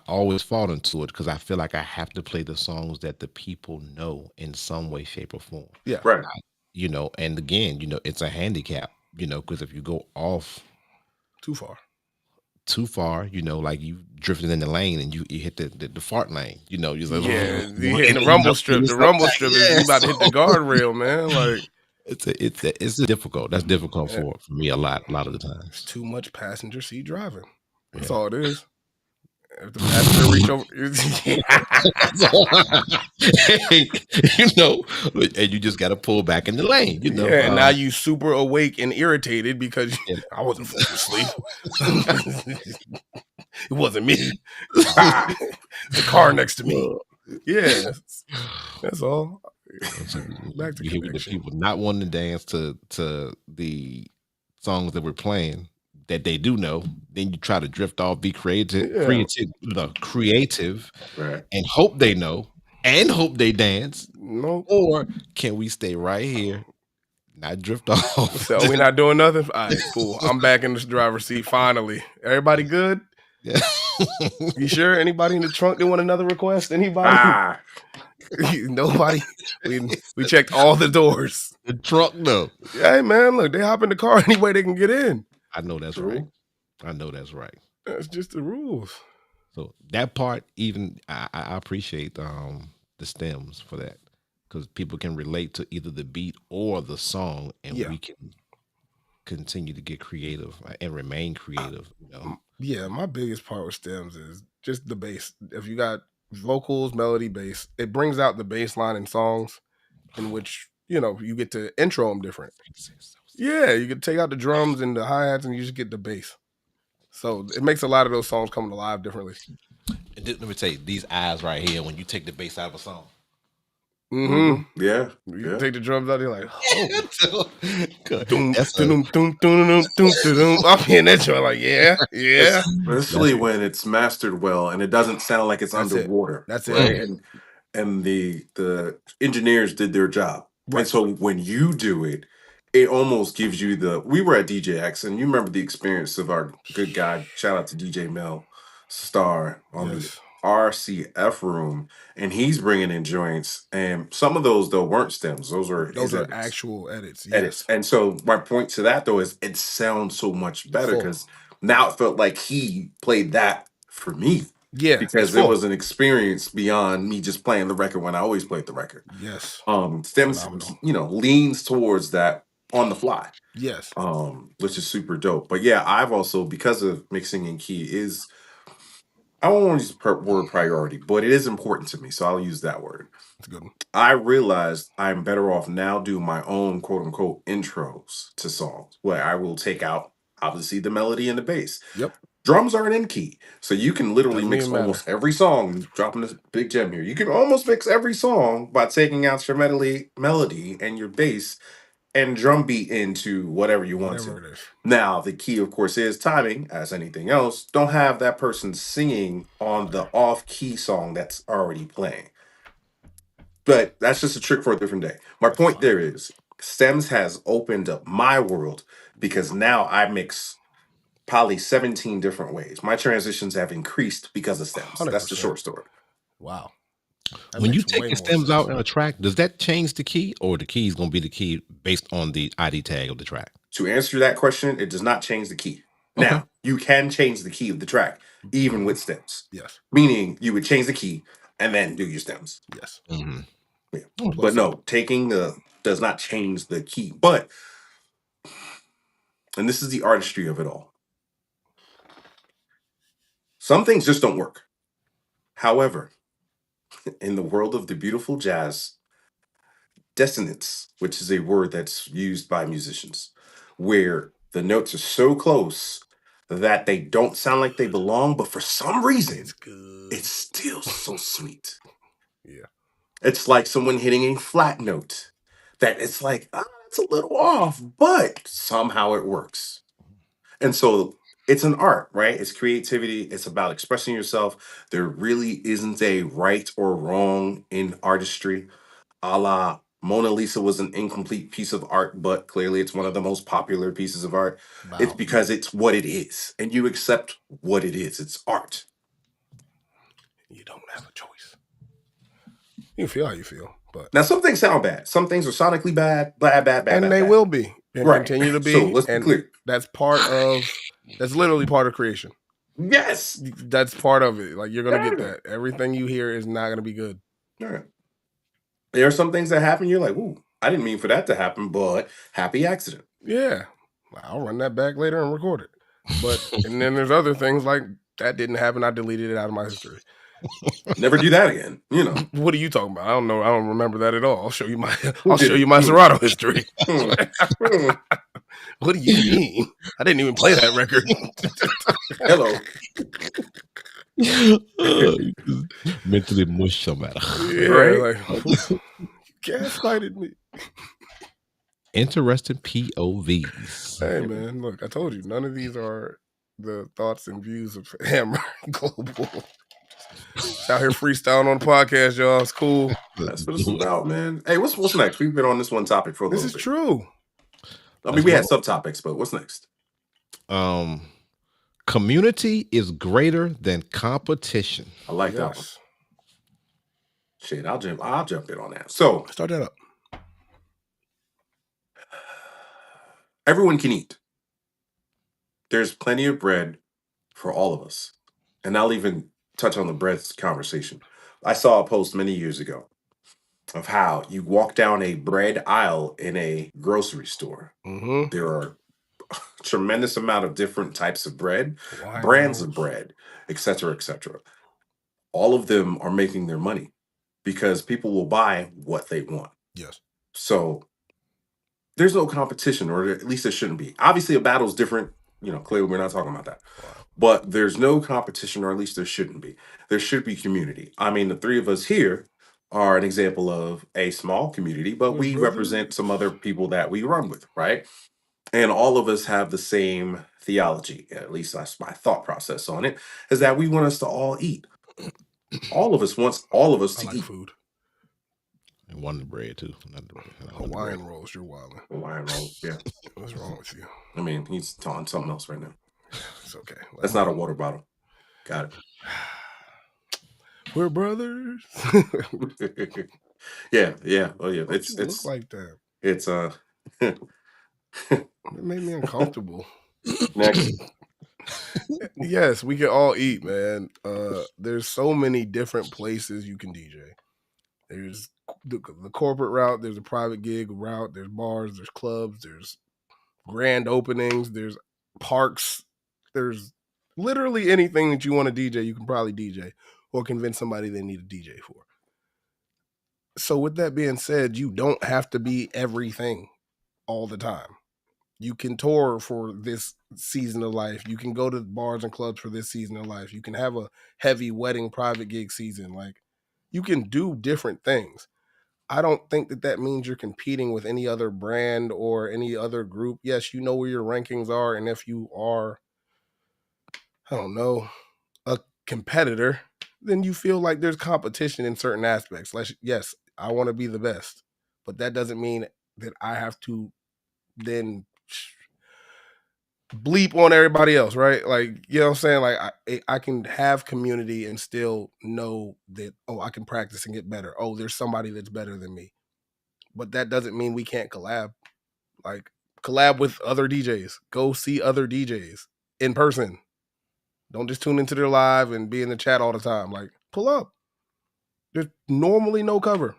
always fall into it because I feel like I have to play the songs that the people know in some way, shape, or form. Yeah. Right. And again, it's a handicap, because if you go off too far, like you drifted in the lane and you hit the fart lane, you're like, the rumble strip. The rumble strip is you about to hit the guardrail, man. Like it's difficult. That's difficult for me a lot of the times. It's too much passenger seat driving. That's all it is. If the passenger reach over, and you just got to pull back in the lane, Yeah, and now you super awake and irritated because I wasn't falling asleep. It wasn't me. The car next to me. Yeah, that's all. Back to the people not wanting to dance to the songs that we're playing that they do know. Then you try to drift off, be creative, right, and hope they know and hope they dance. No, or can we stay right here, not drift off? So we're not doing nothing. All right, cool. I'm back in the driver's seat. Finally, everybody good? Yeah. You sure? Anybody in the trunk that want another request? Anybody? Nobody. We checked all the doors. The trunk, no. Hey man, look, they hop in the car any way they can get in. I know that's right. I know that's right. That's just the rules. So that part, even I appreciate the stems for that, because people can relate to either the beat or the song, and we can continue to get creative and remain creative. Yeah, my biggest part with stems is just the bass. If you got vocals, melody, bass, it brings out the bass line in songs in which you get to intro them different. Yeah, you can take out the drums and the hi-hats and you just get the bass. So it makes a lot of those songs come alive differently. And let me tell you, these eyes right here, when you take the bass out of a song. Mm-hmm. Yeah. You take the drums out, you're like, oh. I'm hearing that joint like, yeah. Especially when it's mastered well and it doesn't sound like it's underwater. That's right? it. And the engineers did their job. Right. And so when you do it, it almost gives you we were at DJX, and you remember the experience of our good guy, shout out to DJ Mel Star on the RCF room, and he's bringing in joints, and some of those though weren't stems. Those are actual edits. Edits. And so my point to that though is it sounds so much better because now it felt like he played that for me. Yeah, because it was an experience beyond me just playing the record when I always played the record. Yes. Stems, leans towards that on the fly. Yes. Which is super dope. But yeah, I've also, because of mixing in key is I won't use the word priority, but it is important to me, so I'll use that word. That's a good one. I realized I'm better off now doing my own quote unquote intros to songs where I will take out obviously the melody and the bass. Yep. Drums aren't in key. So you can literally Doesn't mix even matter. almost every song, dropping this big gem here. You can almost mix every song by taking out your melody and your bass and drum beat into whatever you want Whatever to. it is. Now, the key, of course, is timing, as anything else. Don't have that person singing on the off key song that's already playing. But that's just a trick for a different day. My That's point fine. there is Stems has opened up my world because now I mix probably 17 different ways. My transitions have increased because of Stems. That's the 100%. short story. Wow. That When you makes take way the more stems sense. out in a track, does that change the key, or the key is going to be the key based on the ID tag of the track? To answer that question, it does not change the key. Okay. Now, you can change the key of the track, even with stems. Yes. Meaning you would change the key and then do your stems. Yes. Mm-hmm. Yeah. Plus But no, taking the does not change the key. But, and this is the artistry of it all. Some things just don't work. However, in the world of the beautiful jazz, dissonance, which is a word that's used by musicians, where the notes are so close that they don't sound like they belong, but for some reason, It's good. it's still so sweet. Yeah. It's like someone hitting a flat note that it's like, it's a little off, but somehow it works. And so it's an art, right? It's creativity. It's about expressing yourself. There really isn't a right or wrong in artistry. A la Mona Lisa was an incomplete piece of art, but clearly it's one of the most popular pieces of art. Wow. It's because it's what it is, and you accept what it is. It's art. You don't have a choice. You feel how you feel, but Now, some things sound bad. Some things are sonically bad, and they bad. will be and Right. continue to be. So let's be and clear. that's literally part of creation. Yes. That's part of it. Like, you're gonna get Yeah. that. Everything you hear is not gonna be good. All right. There are some things that happen. You're like, ooh, I didn't mean for that to happen, but happy accident. Yeah. I'll run that back later and record it. But and then there's other things like that didn't happen. I deleted it out of my history. Never do that again. You know. What are you talking about? I don't know. I don't remember that at all. I'll show you my Serato history. What do you mean? I didn't even play that record. Hello. Mentally mush somebody. Yeah, Right? like, you gaslighted me. Interesting POVs. Hey man, look, I told you none of these are the thoughts and views of Hammer Global. Just out here freestyling on the podcast, y'all. It's cool. That's what it's about, man. Hey, what's next? We've been on this one topic for a little bit. This is true. I mean, we had subtopics, but what's next? Community is greater than competition. I like that one. Shit, I'll jump in on that. So start that up. Everyone can eat. There's plenty of bread for all of us. And I'll even touch on the bread conversation. I saw a post many years ago of how you walk down a bread aisle in a grocery store. Mm-hmm. There are a tremendous amount of different types of bread, brands of bread, etc., etc. All of them are making their money because people will buy what they want. Yes. So there's no competition, or at least there shouldn't be. Obviously, a battle is different. You know, clearly we're not talking about that. Wow. But there's no competition, or at least there shouldn't be. There should be community. I mean, the three of us here are an example of a small community, but we represent some other people that we run with, right? And all of us have the same theology. At least that's my thought process on it, is that we want us to all eat. All of us wants all of us to eat. Food. And one of the bread too. Not the bread. Hawaiian rolls, you're wilding. Hawaiian rolls, yeah. What's wrong with you? I mean, he's talking something else right now. It's okay. That's not a water bottle. Got it. We're brothers. Yeah. Oh yeah. It's look like that. It's it made me uncomfortable. Next. Yes, we can all eat, man. There's so many different places you can DJ. There's the corporate route, there's a private gig route, there's bars, there's clubs, there's grand openings, there's parks, there's Literally anything that you want to DJ, you can probably DJ or convince somebody they need a DJ for. So with that being said, you don't have to be everything all the time. You can tour for this season of life. You can go to bars and clubs for this season of life. You can have a heavy wedding private gig season. Like, you can do different things. I don't think that means you're competing with any other brand or any other group. Yes, you know where your rankings are, and if you are, I don't know, a competitor, then you feel like there's competition in certain aspects. Like, yes, I want to be the best, but that doesn't mean that I have to then bleep on everybody else, right? Like, you know what I'm saying? Like, I can have community and still know that, oh, I can practice and get better. Oh, there's somebody that's better than me. But that doesn't mean we can't collab. Like, collab with other DJs. Go see other DJs in person. Don't just tune into their live and be in the chat all the time. Like, pull up. There's normally no cover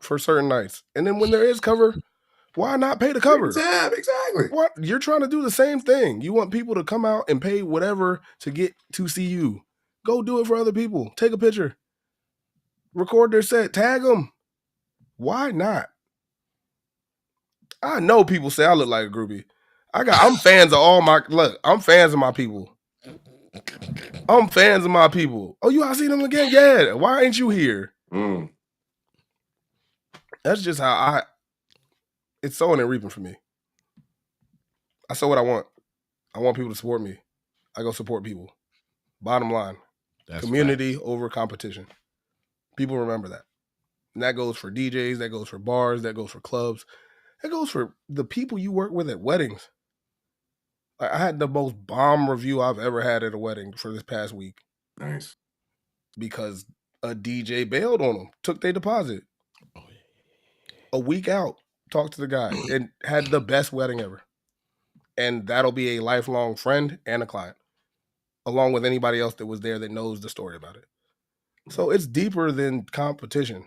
for certain nights. And then when there is cover, why not pay the cover? Exactly. What? You're trying to do the same thing. You want people to come out and pay whatever to get to see you. Go do it for other people. Take a picture. Record their set. Tag them. Why not? I know people say I look like a groupie. I'm fans of all my look. I'm fans of my people. I'm fans of my people. Oh, I see them again? Yeah. Why ain't you here? That's just how it's sowing and reaping for me. I sow what I want. I want people to support me. I go support people. Bottom line. That's community over competition. People remember that. And that goes for DJs, that goes for bars, that goes for clubs. That goes for the people you work with at weddings. I had the most bomb review I've ever had at a wedding for this past week. Nice. Because a DJ bailed on them, took their deposit. A week out, talked to the guy, and had the best wedding ever. And that'll be a lifelong friend and a client, along with anybody else that was there that knows the story about it. So it's deeper than competition.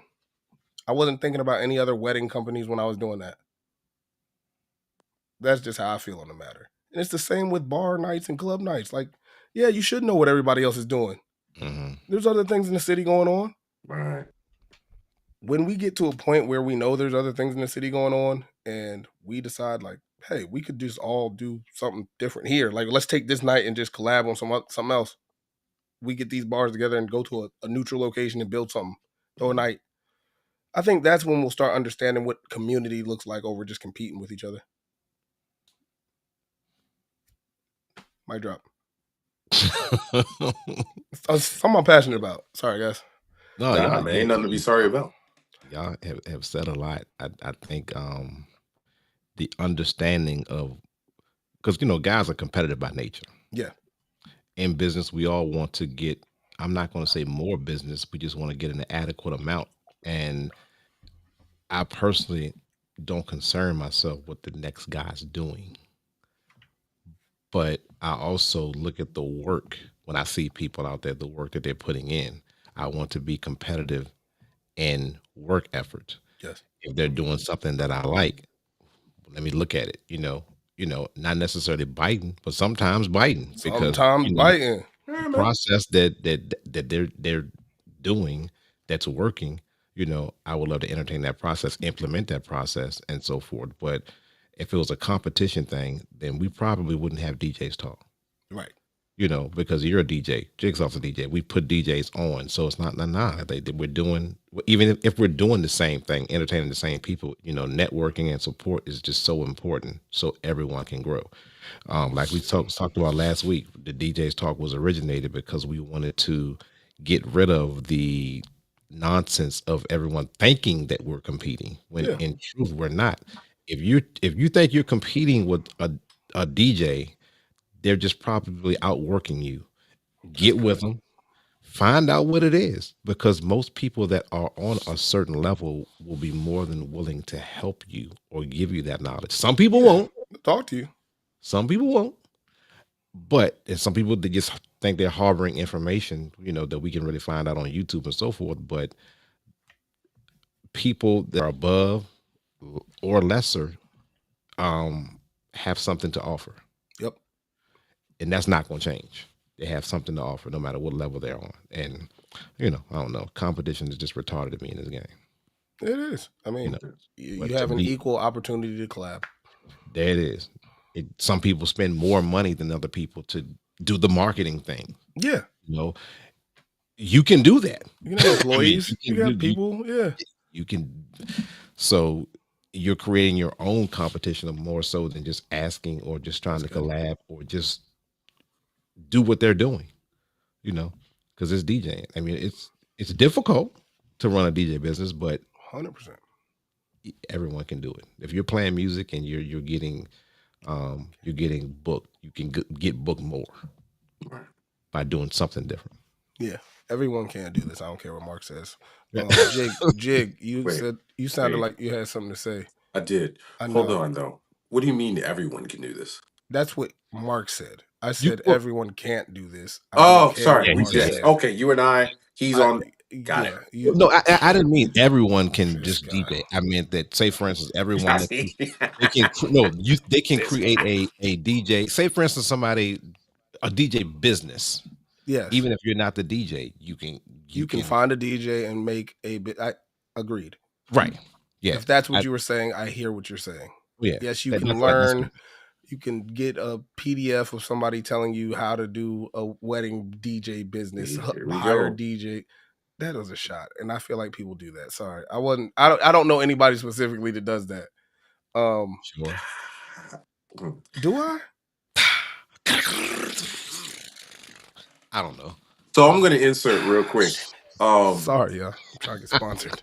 I wasn't thinking about any other wedding companies when I was doing that. That's just how I feel on the matter. And it's the same with bar nights and club nights. Like, yeah, you should know what everybody else is doing. Mm-hmm. There's other things in the city going on. Right. When we get to a point where we know there's other things in the city going on and we decide like, hey, we could just all do something different here. Like, let's take this night and just collab on something else. We get these bars together and go to a neutral location and build something. Throw a night. I think that's when we'll start understanding what community looks like over just competing with each other. Mic drop. Something I'm passionate about. Sorry, guys. No, man, ain't nothing to be sorry about. Y'all have said a lot. I think the understanding of, because guys are competitive by nature. Yeah. In business, we all want to get, I'm not going to say more business, we just want to get an adequate amount. And I personally don't concern myself with the next guy's doing. But I also look at the work when I see people out there, the work that they're putting in. I want to be competitive in work effort. Yes. If they're doing something that I like, let me look at it. Not necessarily biting, but sometimes biting. Sometimes biting. The process that they're doing that's working. I would love to entertain that process, implement that process, and so forth. But if it was a competition thing, then we probably wouldn't have DJs talk. Right. Because you're a DJ, Jigsaw's a DJ. We put DJs on, so it's not we're doing, even if we're doing the same thing, entertaining the same people. Networking and support is just so important, so everyone can grow. Like we talked about last week, the DJs Talk was originated because we wanted to get rid of the nonsense of everyone thinking that we're competing when in truth we're not. If you think you're competing with a DJ, they're just probably outworking you. Get with them, find out what it is, because most people that are on a certain level will be more than willing to help you or give you that knowledge. Some people won't talk to you. Some people won't. But and some people, they just think they're harboring information, that we can really find out on YouTube and so forth. But people that are above or lesser have something to offer. Yep. and that's not going to change. They have something to offer no matter what level they're on. And I don't know. Competition is just retarded to me in this game. It is. I mean, you have an equal opportunity to collab. There it is. Some people spend more money than other people to do the marketing thing. Yeah. You can do that. You have employees. You have people. Yeah. You can. So you're creating your own competition more so than just asking or just trying to collab or just do what they're doing, because it's DJing. I mean, it's difficult to run a DJ business, but 100%. Everyone can do it. If you're playing music and you're getting booked, you can get booked more by doing something different. Yeah, everyone can do this. I don't care what Mark says. Jig, you sounded like you had something to say. I did. Hold on, though. What do you mean everyone can do this? That's what Mark said. I said everyone can't do this. Sorry. Okay, you and I. He's on. Got it. No, I didn't mean everyone can just DJ. I meant that, say for instance, everyone they can create a DJ. Say for instance, a DJ business. Yes. Even if you're not the DJ, you can find a DJ and make a bit. I agreed. Right. Yeah. If that's what you were saying, I hear what you're saying. Yeah. Yes, you can learn. You can get a PDF of somebody telling you how to do a wedding DJ business. Hire a DJ. That was a shot, and I feel like people do that. Sorry, I don't know anybody specifically that does that. Sure. Do I? I don't know. So I'm going to insert real quick. Sorry, y'all. I'm trying to get sponsored.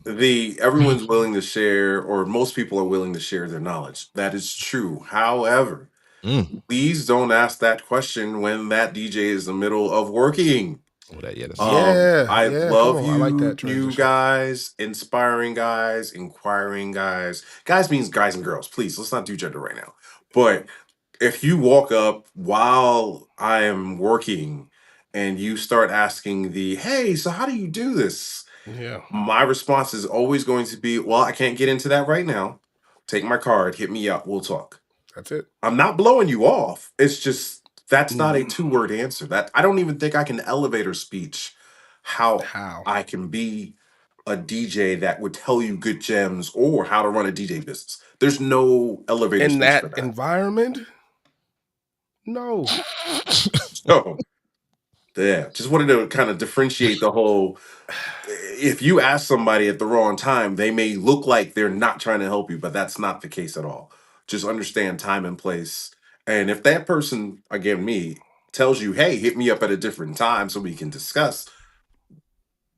Everyone's willing to share, or most people are willing to share their knowledge. That is true. However, please don't ask that question when that DJ is in the middle of working. I love you, like that new guys, inspiring guys, inquiring guys. Guys means guys and girls. Please, let's not do gender right now. But if you walk up while I am working and you start asking hey, so how do you do this? Yeah. My response is always going to be, well, I can't get into that right now. Take my card, hit me up, we'll talk. That's it. I'm not blowing you off. It's just, that's not a 2-word answer. That I don't even think I can elevator speech how I can be a DJ that would tell you good gems or how to run a DJ business. There's no elevator speech in for that environment. No. So, yeah, just wanted to kind of differentiate the whole. If you ask somebody at the wrong time, they may look like they're not trying to help you, but that's not the case at all. Just understand time and place. And if that person, again, me, tells you, hey, hit me up at a different time so we can discuss.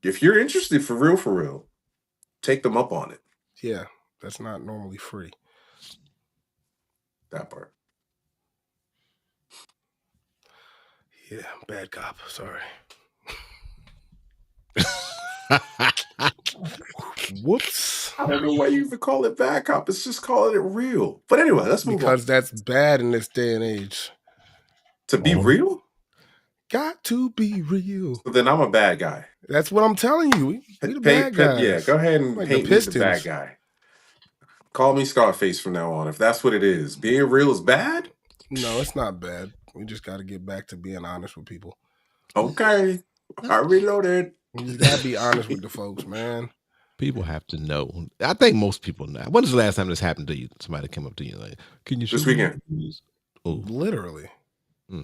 If you're interested for real, take them up on it. Yeah, that's not normally free. That part. Yeah, bad cop. Sorry. Whoops. I don't know why you even call it bad cop. It's just calling it real. But anyway, let's move on. Because that's bad in this day and age. To be real? Got to be real. So then I'm a bad guy. That's what I'm telling you. We the bad guys. Yeah, go ahead and paint me the bad guy. Call me Scarface from now on, if that's what it is. Being real is bad? No, it's not bad. We just got to get back to being honest with people. Okay. I reloaded. You just got to be honest with the folks, man. People have to know. I think most people know. When was the last time this happened to you? Somebody came up to you like, "Can you show this weekend?" Oh, literally.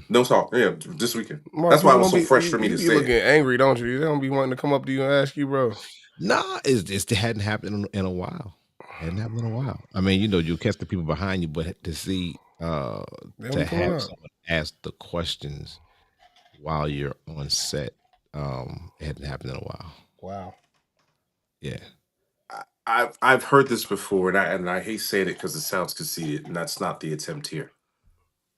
No talk. Yeah, this weekend. Marc, that's why it was so fresh for me to say. You looking angry, don't you? They don't be wanting to come up to you and ask you, bro. Nah, it hadn't happened in a while. Hadn't happened in a while. I mean, you catch the people behind you, but to see to have someone ask the questions while you're on set, it hadn't happened in a while. Wow. Yeah. I've heard this before, and I hate saying it because it sounds conceited, and that's not the attempt here.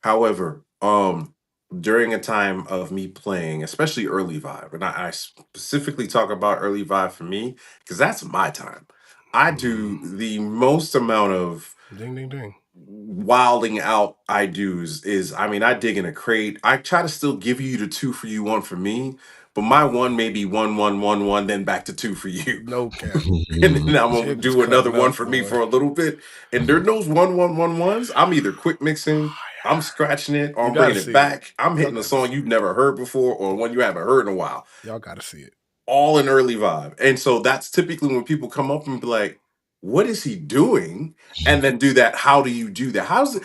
However, during a time of me playing, especially early vibe, and I specifically talk about early vibe for me because that's my time. I do the most amount of ding ding ding wilding out I do's is, I mean, I dig in a crate. I try to still give you the 2 for you, 1 for me. But my 1 may be 1, 1, 1, 1, then back to 2 for you. No cap. And then I'm gonna do another 1 for me for a little bit. And there those 1, 1, 1, 1s. I'm either quick mixing I'm scratching it or You I'm gotta bringing it see it. back. I'm hitting a song you've never heard before or one you haven't heard in a while. Y'all gotta see it. All in early vibe. And so that's typically when people come up and be like, what is he doing? And then do that. How do you do that? How is it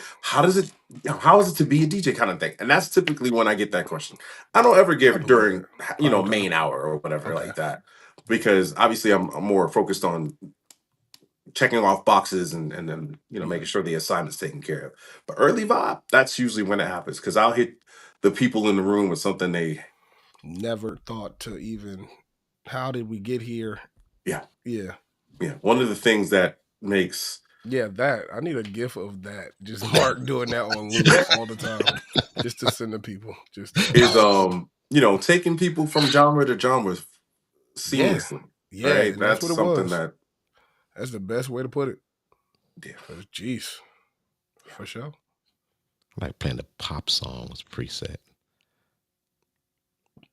to be a DJ kind of thing? And that's typically when I get that question. I don't ever give I it believe during, that. Prime time. main hour or whatever Okay. like that. Because obviously I'm more focused on checking off boxes and then making sure the assignment's taken care of. But early vibe, that's usually when it happens because I'll hit the people in the room with something they never thought to even. How did we get here? Yeah. Yeah. One of the things that makes that I need a gif of that. Just Mark doing that on loop all the time, just to send to people. Just is taking people from genre to genre seamlessly. yeah, Right. and that's That's what it something was. that That's the best way to put it. Yeah. Jeez. For sure. I like playing the pop songs preset.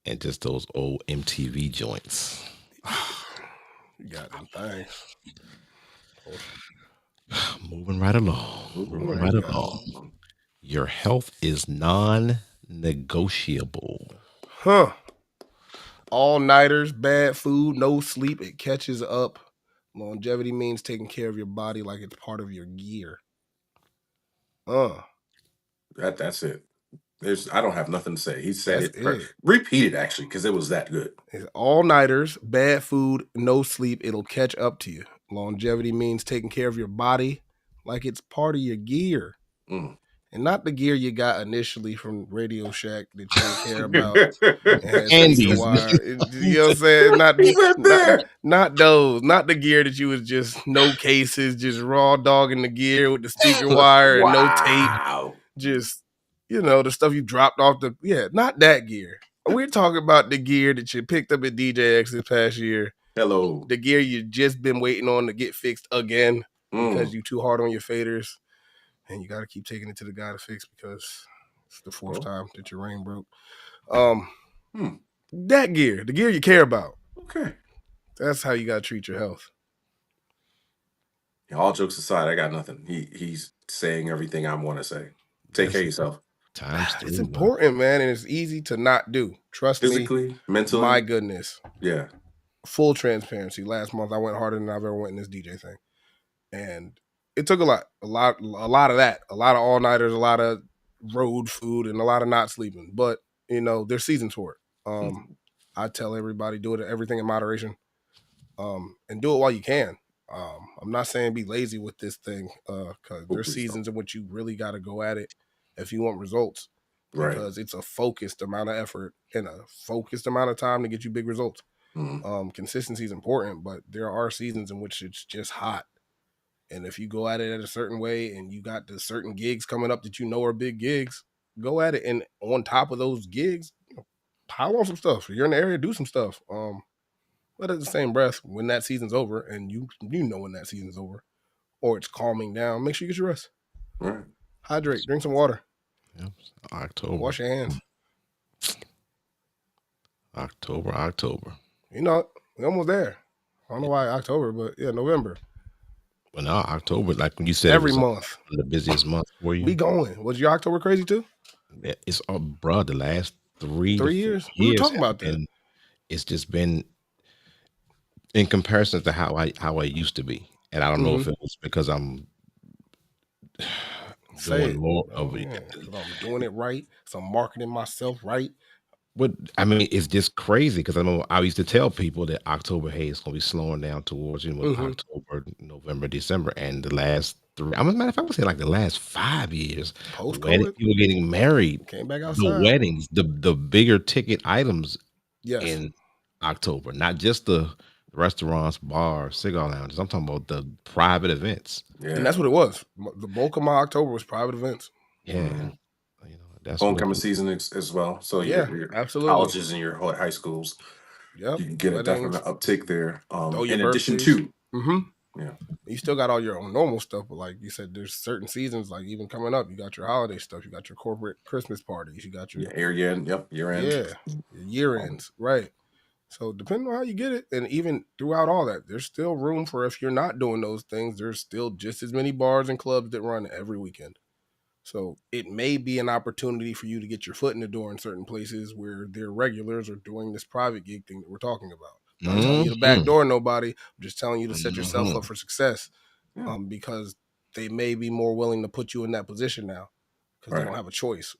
And just those old MTV joints. You got them things. Moving right along. Your health is non-negotiable. Huh. All-nighters, bad food, no sleep, it catches up. Longevity means taking care of your body like it's part of your gear. That's it. I don't have nothing to say. He said That's it. Repeat it actually, because it was that good. It's all-nighters, bad food, no sleep, it'll catch up to you. Longevity means taking care of your body like it's part of your gear. And not the gear you got initially from Radio Shack that you didn't care about and had speaker wire. You know what I'm saying? Not those. Not the gear that you was just no cases, just raw dogging the gear with the speaker wire and no tape. Just, the stuff you dropped off not that gear. We're talking about the gear that you picked up at DJX this past year. Hello. The gear you just been waiting on to get fixed again because you too hard on your faders. And you got to keep taking it to the guy to fix because it's the fourth time that your ring broke. That gear, the gear you care about. Okay. That's how you got to treat your health. All jokes aside, I got nothing. He's saying everything I want to say. Take care of yourself. It's important, man, and it's easy to not do. Trust physically, me. mentally. My goodness. Yeah. Full transparency. Last month I went harder than I've ever went in this DJ thing. And it took a lot of that, a lot of all-nighters, a lot of road food, and a lot of not sleeping. But, there's seasons for it. I tell everybody, do everything in moderation, and do it while you can. I'm not saying be lazy with this thing, because there's seasons in which you really got to go at it if you want results, because it's a focused amount of effort and a focused amount of time to get you big results. Consistency is important, but there are seasons in which it's just hot. And if you go at it in a certain way and you got the certain gigs coming up that are big gigs, go at it. And on top of those gigs, pile on some stuff. If you're in the area, do some stuff. But at the same breath, when that season's over, and you know when that season's over, or it's calming down, make sure you get your rest. Right. Hydrate, drink some water. Yep. October. Wash your hands. October. We're almost there. I don't know why October, but yeah, November. Well, now October, like when you said every month, the busiest month for you. We going. Was your October crazy too? It's bro, the last 3 years. We were talking about that. It's just been in comparison to how I used to be, and I don't know if it was because I'm doing more of it. I'm doing it right, so I'm marketing myself right. But I mean, it's just crazy because I used to tell people that October, hey, it's gonna be slowing down towards October, November, December, and the last 3. Matter of fact, I would say like the last 5 years, post-COVID, people getting married, came back outside. The weddings, the bigger ticket items, yes, in October, not just the restaurants, bars, cigar lounges. I'm talking about the private events, and that's what it was. The bulk of my October was private events. Yeah. That's homecoming season as well. So your absolutely, colleges and your high schools. Yep, you can get a definite uptick there. In addition to, you still got all your own normal stuff, but like you said, there's certain seasons, like even coming up, you got your holiday stuff, you got your corporate Christmas parties, you got your year end, year end, year ends, right? So depending on how you get it, and even throughout all that, there's still room for if you're not doing those things, there's still just as many bars and clubs that run every weekend. So it may be an opportunity for you to get your foot in the door in certain places where their regulars are doing this private gig thing that we're talking about. I'm not telling you to backdoor nobody. I'm just telling you to set yourself up for success, because they may be more willing to put you in that position now because they don't have a choice.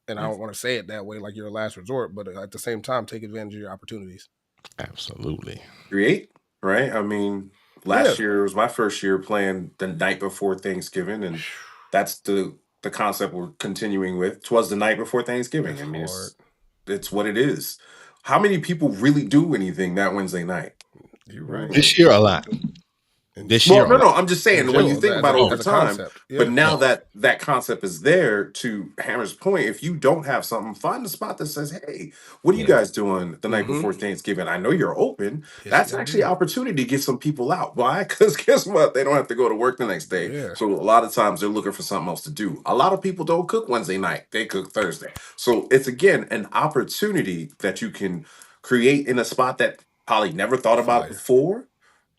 And I don't want to say it that way like you're a last resort, but at the same time, take advantage of your opportunities. Absolutely. Create, right? I mean, last year was my first year playing the night before Thanksgiving, and that's the concept we're continuing with. 'Twas the night before Thanksgiving. That's I mean, hard. it's what it is. How many people really do anything that Wednesday night? You're right. This year a lot. This year, no, I'm just saying when you think about over time. But now that concept is there, to Hammer's point, if you don't have something, find a spot that says, "Hey, what are you guys doing the night before Thanksgiving? I know you're open." That's actually an opportunity to get some people out. Why? Because guess what? They don't have to go to work the next day. So a lot of times they're looking for something else to do. A lot of people don't cook Wednesday night; they cook Thursday. So it's again an opportunity that you can create in a spot that probably never thought about before.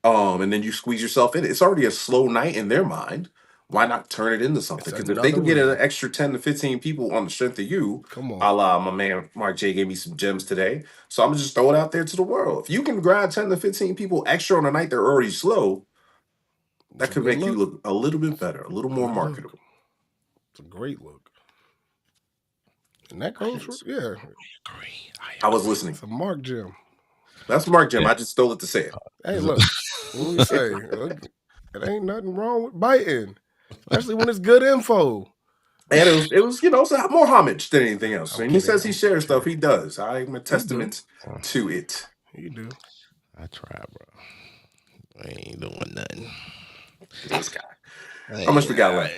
And then you squeeze yourself in. It's already a slow night in their mind. Why not turn it into something? Because if they can get an extra 10 to 15 people on the strength of you, a la my man Marc J gave me some gems today. So I'm just throw it out there to the world. If you can grab 10 to 15 people extra on a night they're already slow, that could make you look a little bit better, a little more marketable. It's a great look. And that goes for, I agree. I was listening. It's a Marc gem. That's Marc gem. I just stole it to say it. Hey, look, what we say? Look, it ain't nothing wrong with biting, especially when it's good info. And it was it's more homage than anything else. And he says he shares stuff. He does. I'm a testament to it. You do. I try, bro. I ain't doing nothing. This guy. How much we got left?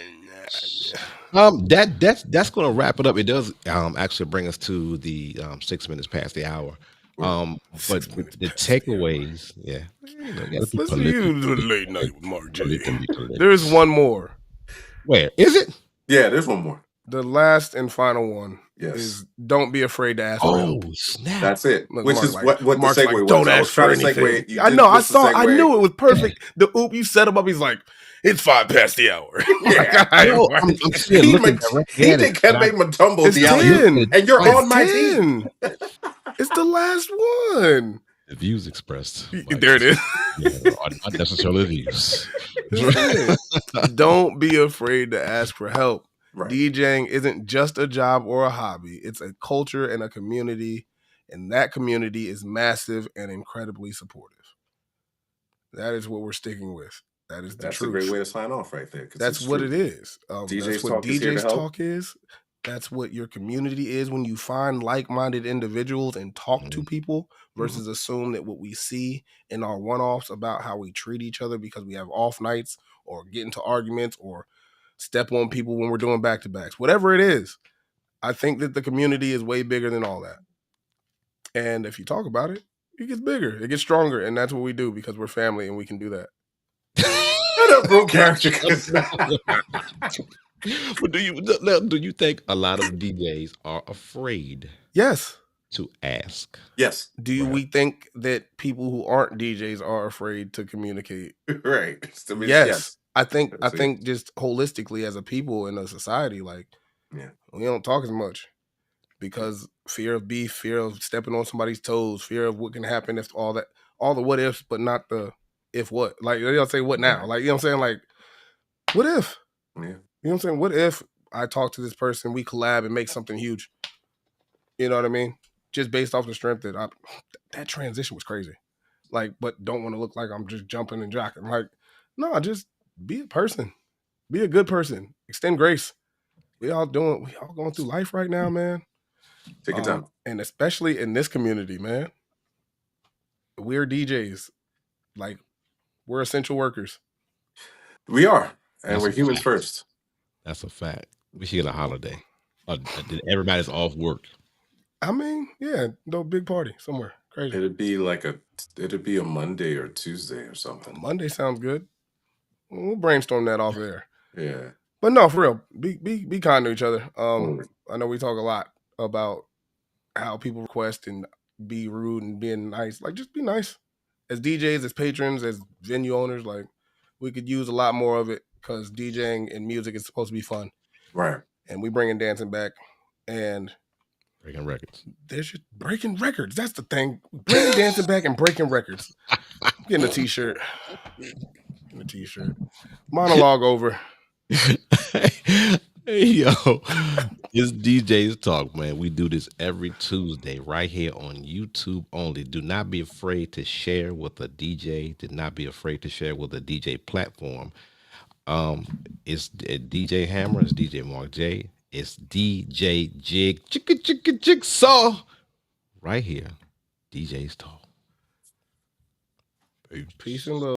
That's gonna wrap it up. It does actually bring us to the 6 minutes past the hour. But the takeaways, let's listen to you do the late night with Marc J. There's one more. Where is it? Yeah, there's one more. The last and final one is don't be afraid to ask for help. Snap. That's it. Look, Which Marc, is what the Marc's segue was. Don't I ask was trying for to anything. segue. I know. I knew it was perfect. The oop, you set him up. He's like, it's 5 past the hour. I'm he did Kembe Mutombo the alley, and you're on my team. It's the last one. The views expressed. There it is. Are not necessarily views. Don't be afraid to ask for help. Right. DJing isn't just a job or a hobby. It's a culture and a community, and that community is massive and incredibly supportive. That is what we're sticking with. That is the truth. That's a great way to sign off right there. That's what it is. That's what DJ's Talk is. That's what your community is when you find like-minded individuals and talk to people versus assume that what we see in our one-offs about how we treat each other because we have off nights or get into arguments or step on people when we're doing back-to-backs. Whatever it is, I think that the community is way bigger than all that. And if you talk about it, it gets bigger. It gets stronger. And that's what we do because we're family and we can do that. Shut up, bro, character. But do you think a lot of DJs are afraid? Yes. To ask. Yes. We think that people who aren't DJs are afraid to communicate? Right. Yes. I think just holistically as a people in a society, like we don't talk as much because fear of beef, fear of stepping on somebody's toes, fear of what can happen if all the what ifs, but not the if what. Like they'll say what now? Like, you know what I'm saying? Like, what if? Yeah. You know what I'm saying? What if I talk to this person, we collab and make something huge? You know what I mean? Just based off the strength that that transition was crazy. Like, but don't want to look like I'm just jumping and jocking. Like, no, just be a person. Be a good person. Extend grace. We all going through life right now, man. Take your time. And especially in this community, man. We're DJs. Like, we're essential workers. We are. And we're humans first. That's a fact. We should get a holiday. Everybody's off work. I mean, yeah, no big party somewhere. Crazy. It'd be a Monday or Tuesday or something. Monday sounds good. We'll brainstorm that off there. Yeah. But no, for real, be kind to each other. I know we talk a lot about how people request and be rude and being nice. Like, just be nice. As DJs, as patrons, as venue owners, like, we could use a lot more of it because DJing and music is supposed to be fun. Right. and we bringing dancing back, and breaking records. There's your breaking records. That's the thing. Bringing dancing back and breaking records. Getting a t-shirt. Getting a t-shirt. Monologue over. Hey, yo, it's DJ's Talk, man. We do this every Tuesday right here on YouTube only. Do not be afraid to share with a DJ. Do not be afraid to share with a DJ platform. It's DJ Hammer. It's DJ Mark J. It's DJ Jigsaw. Right here, DJ's Talk. Peace and love.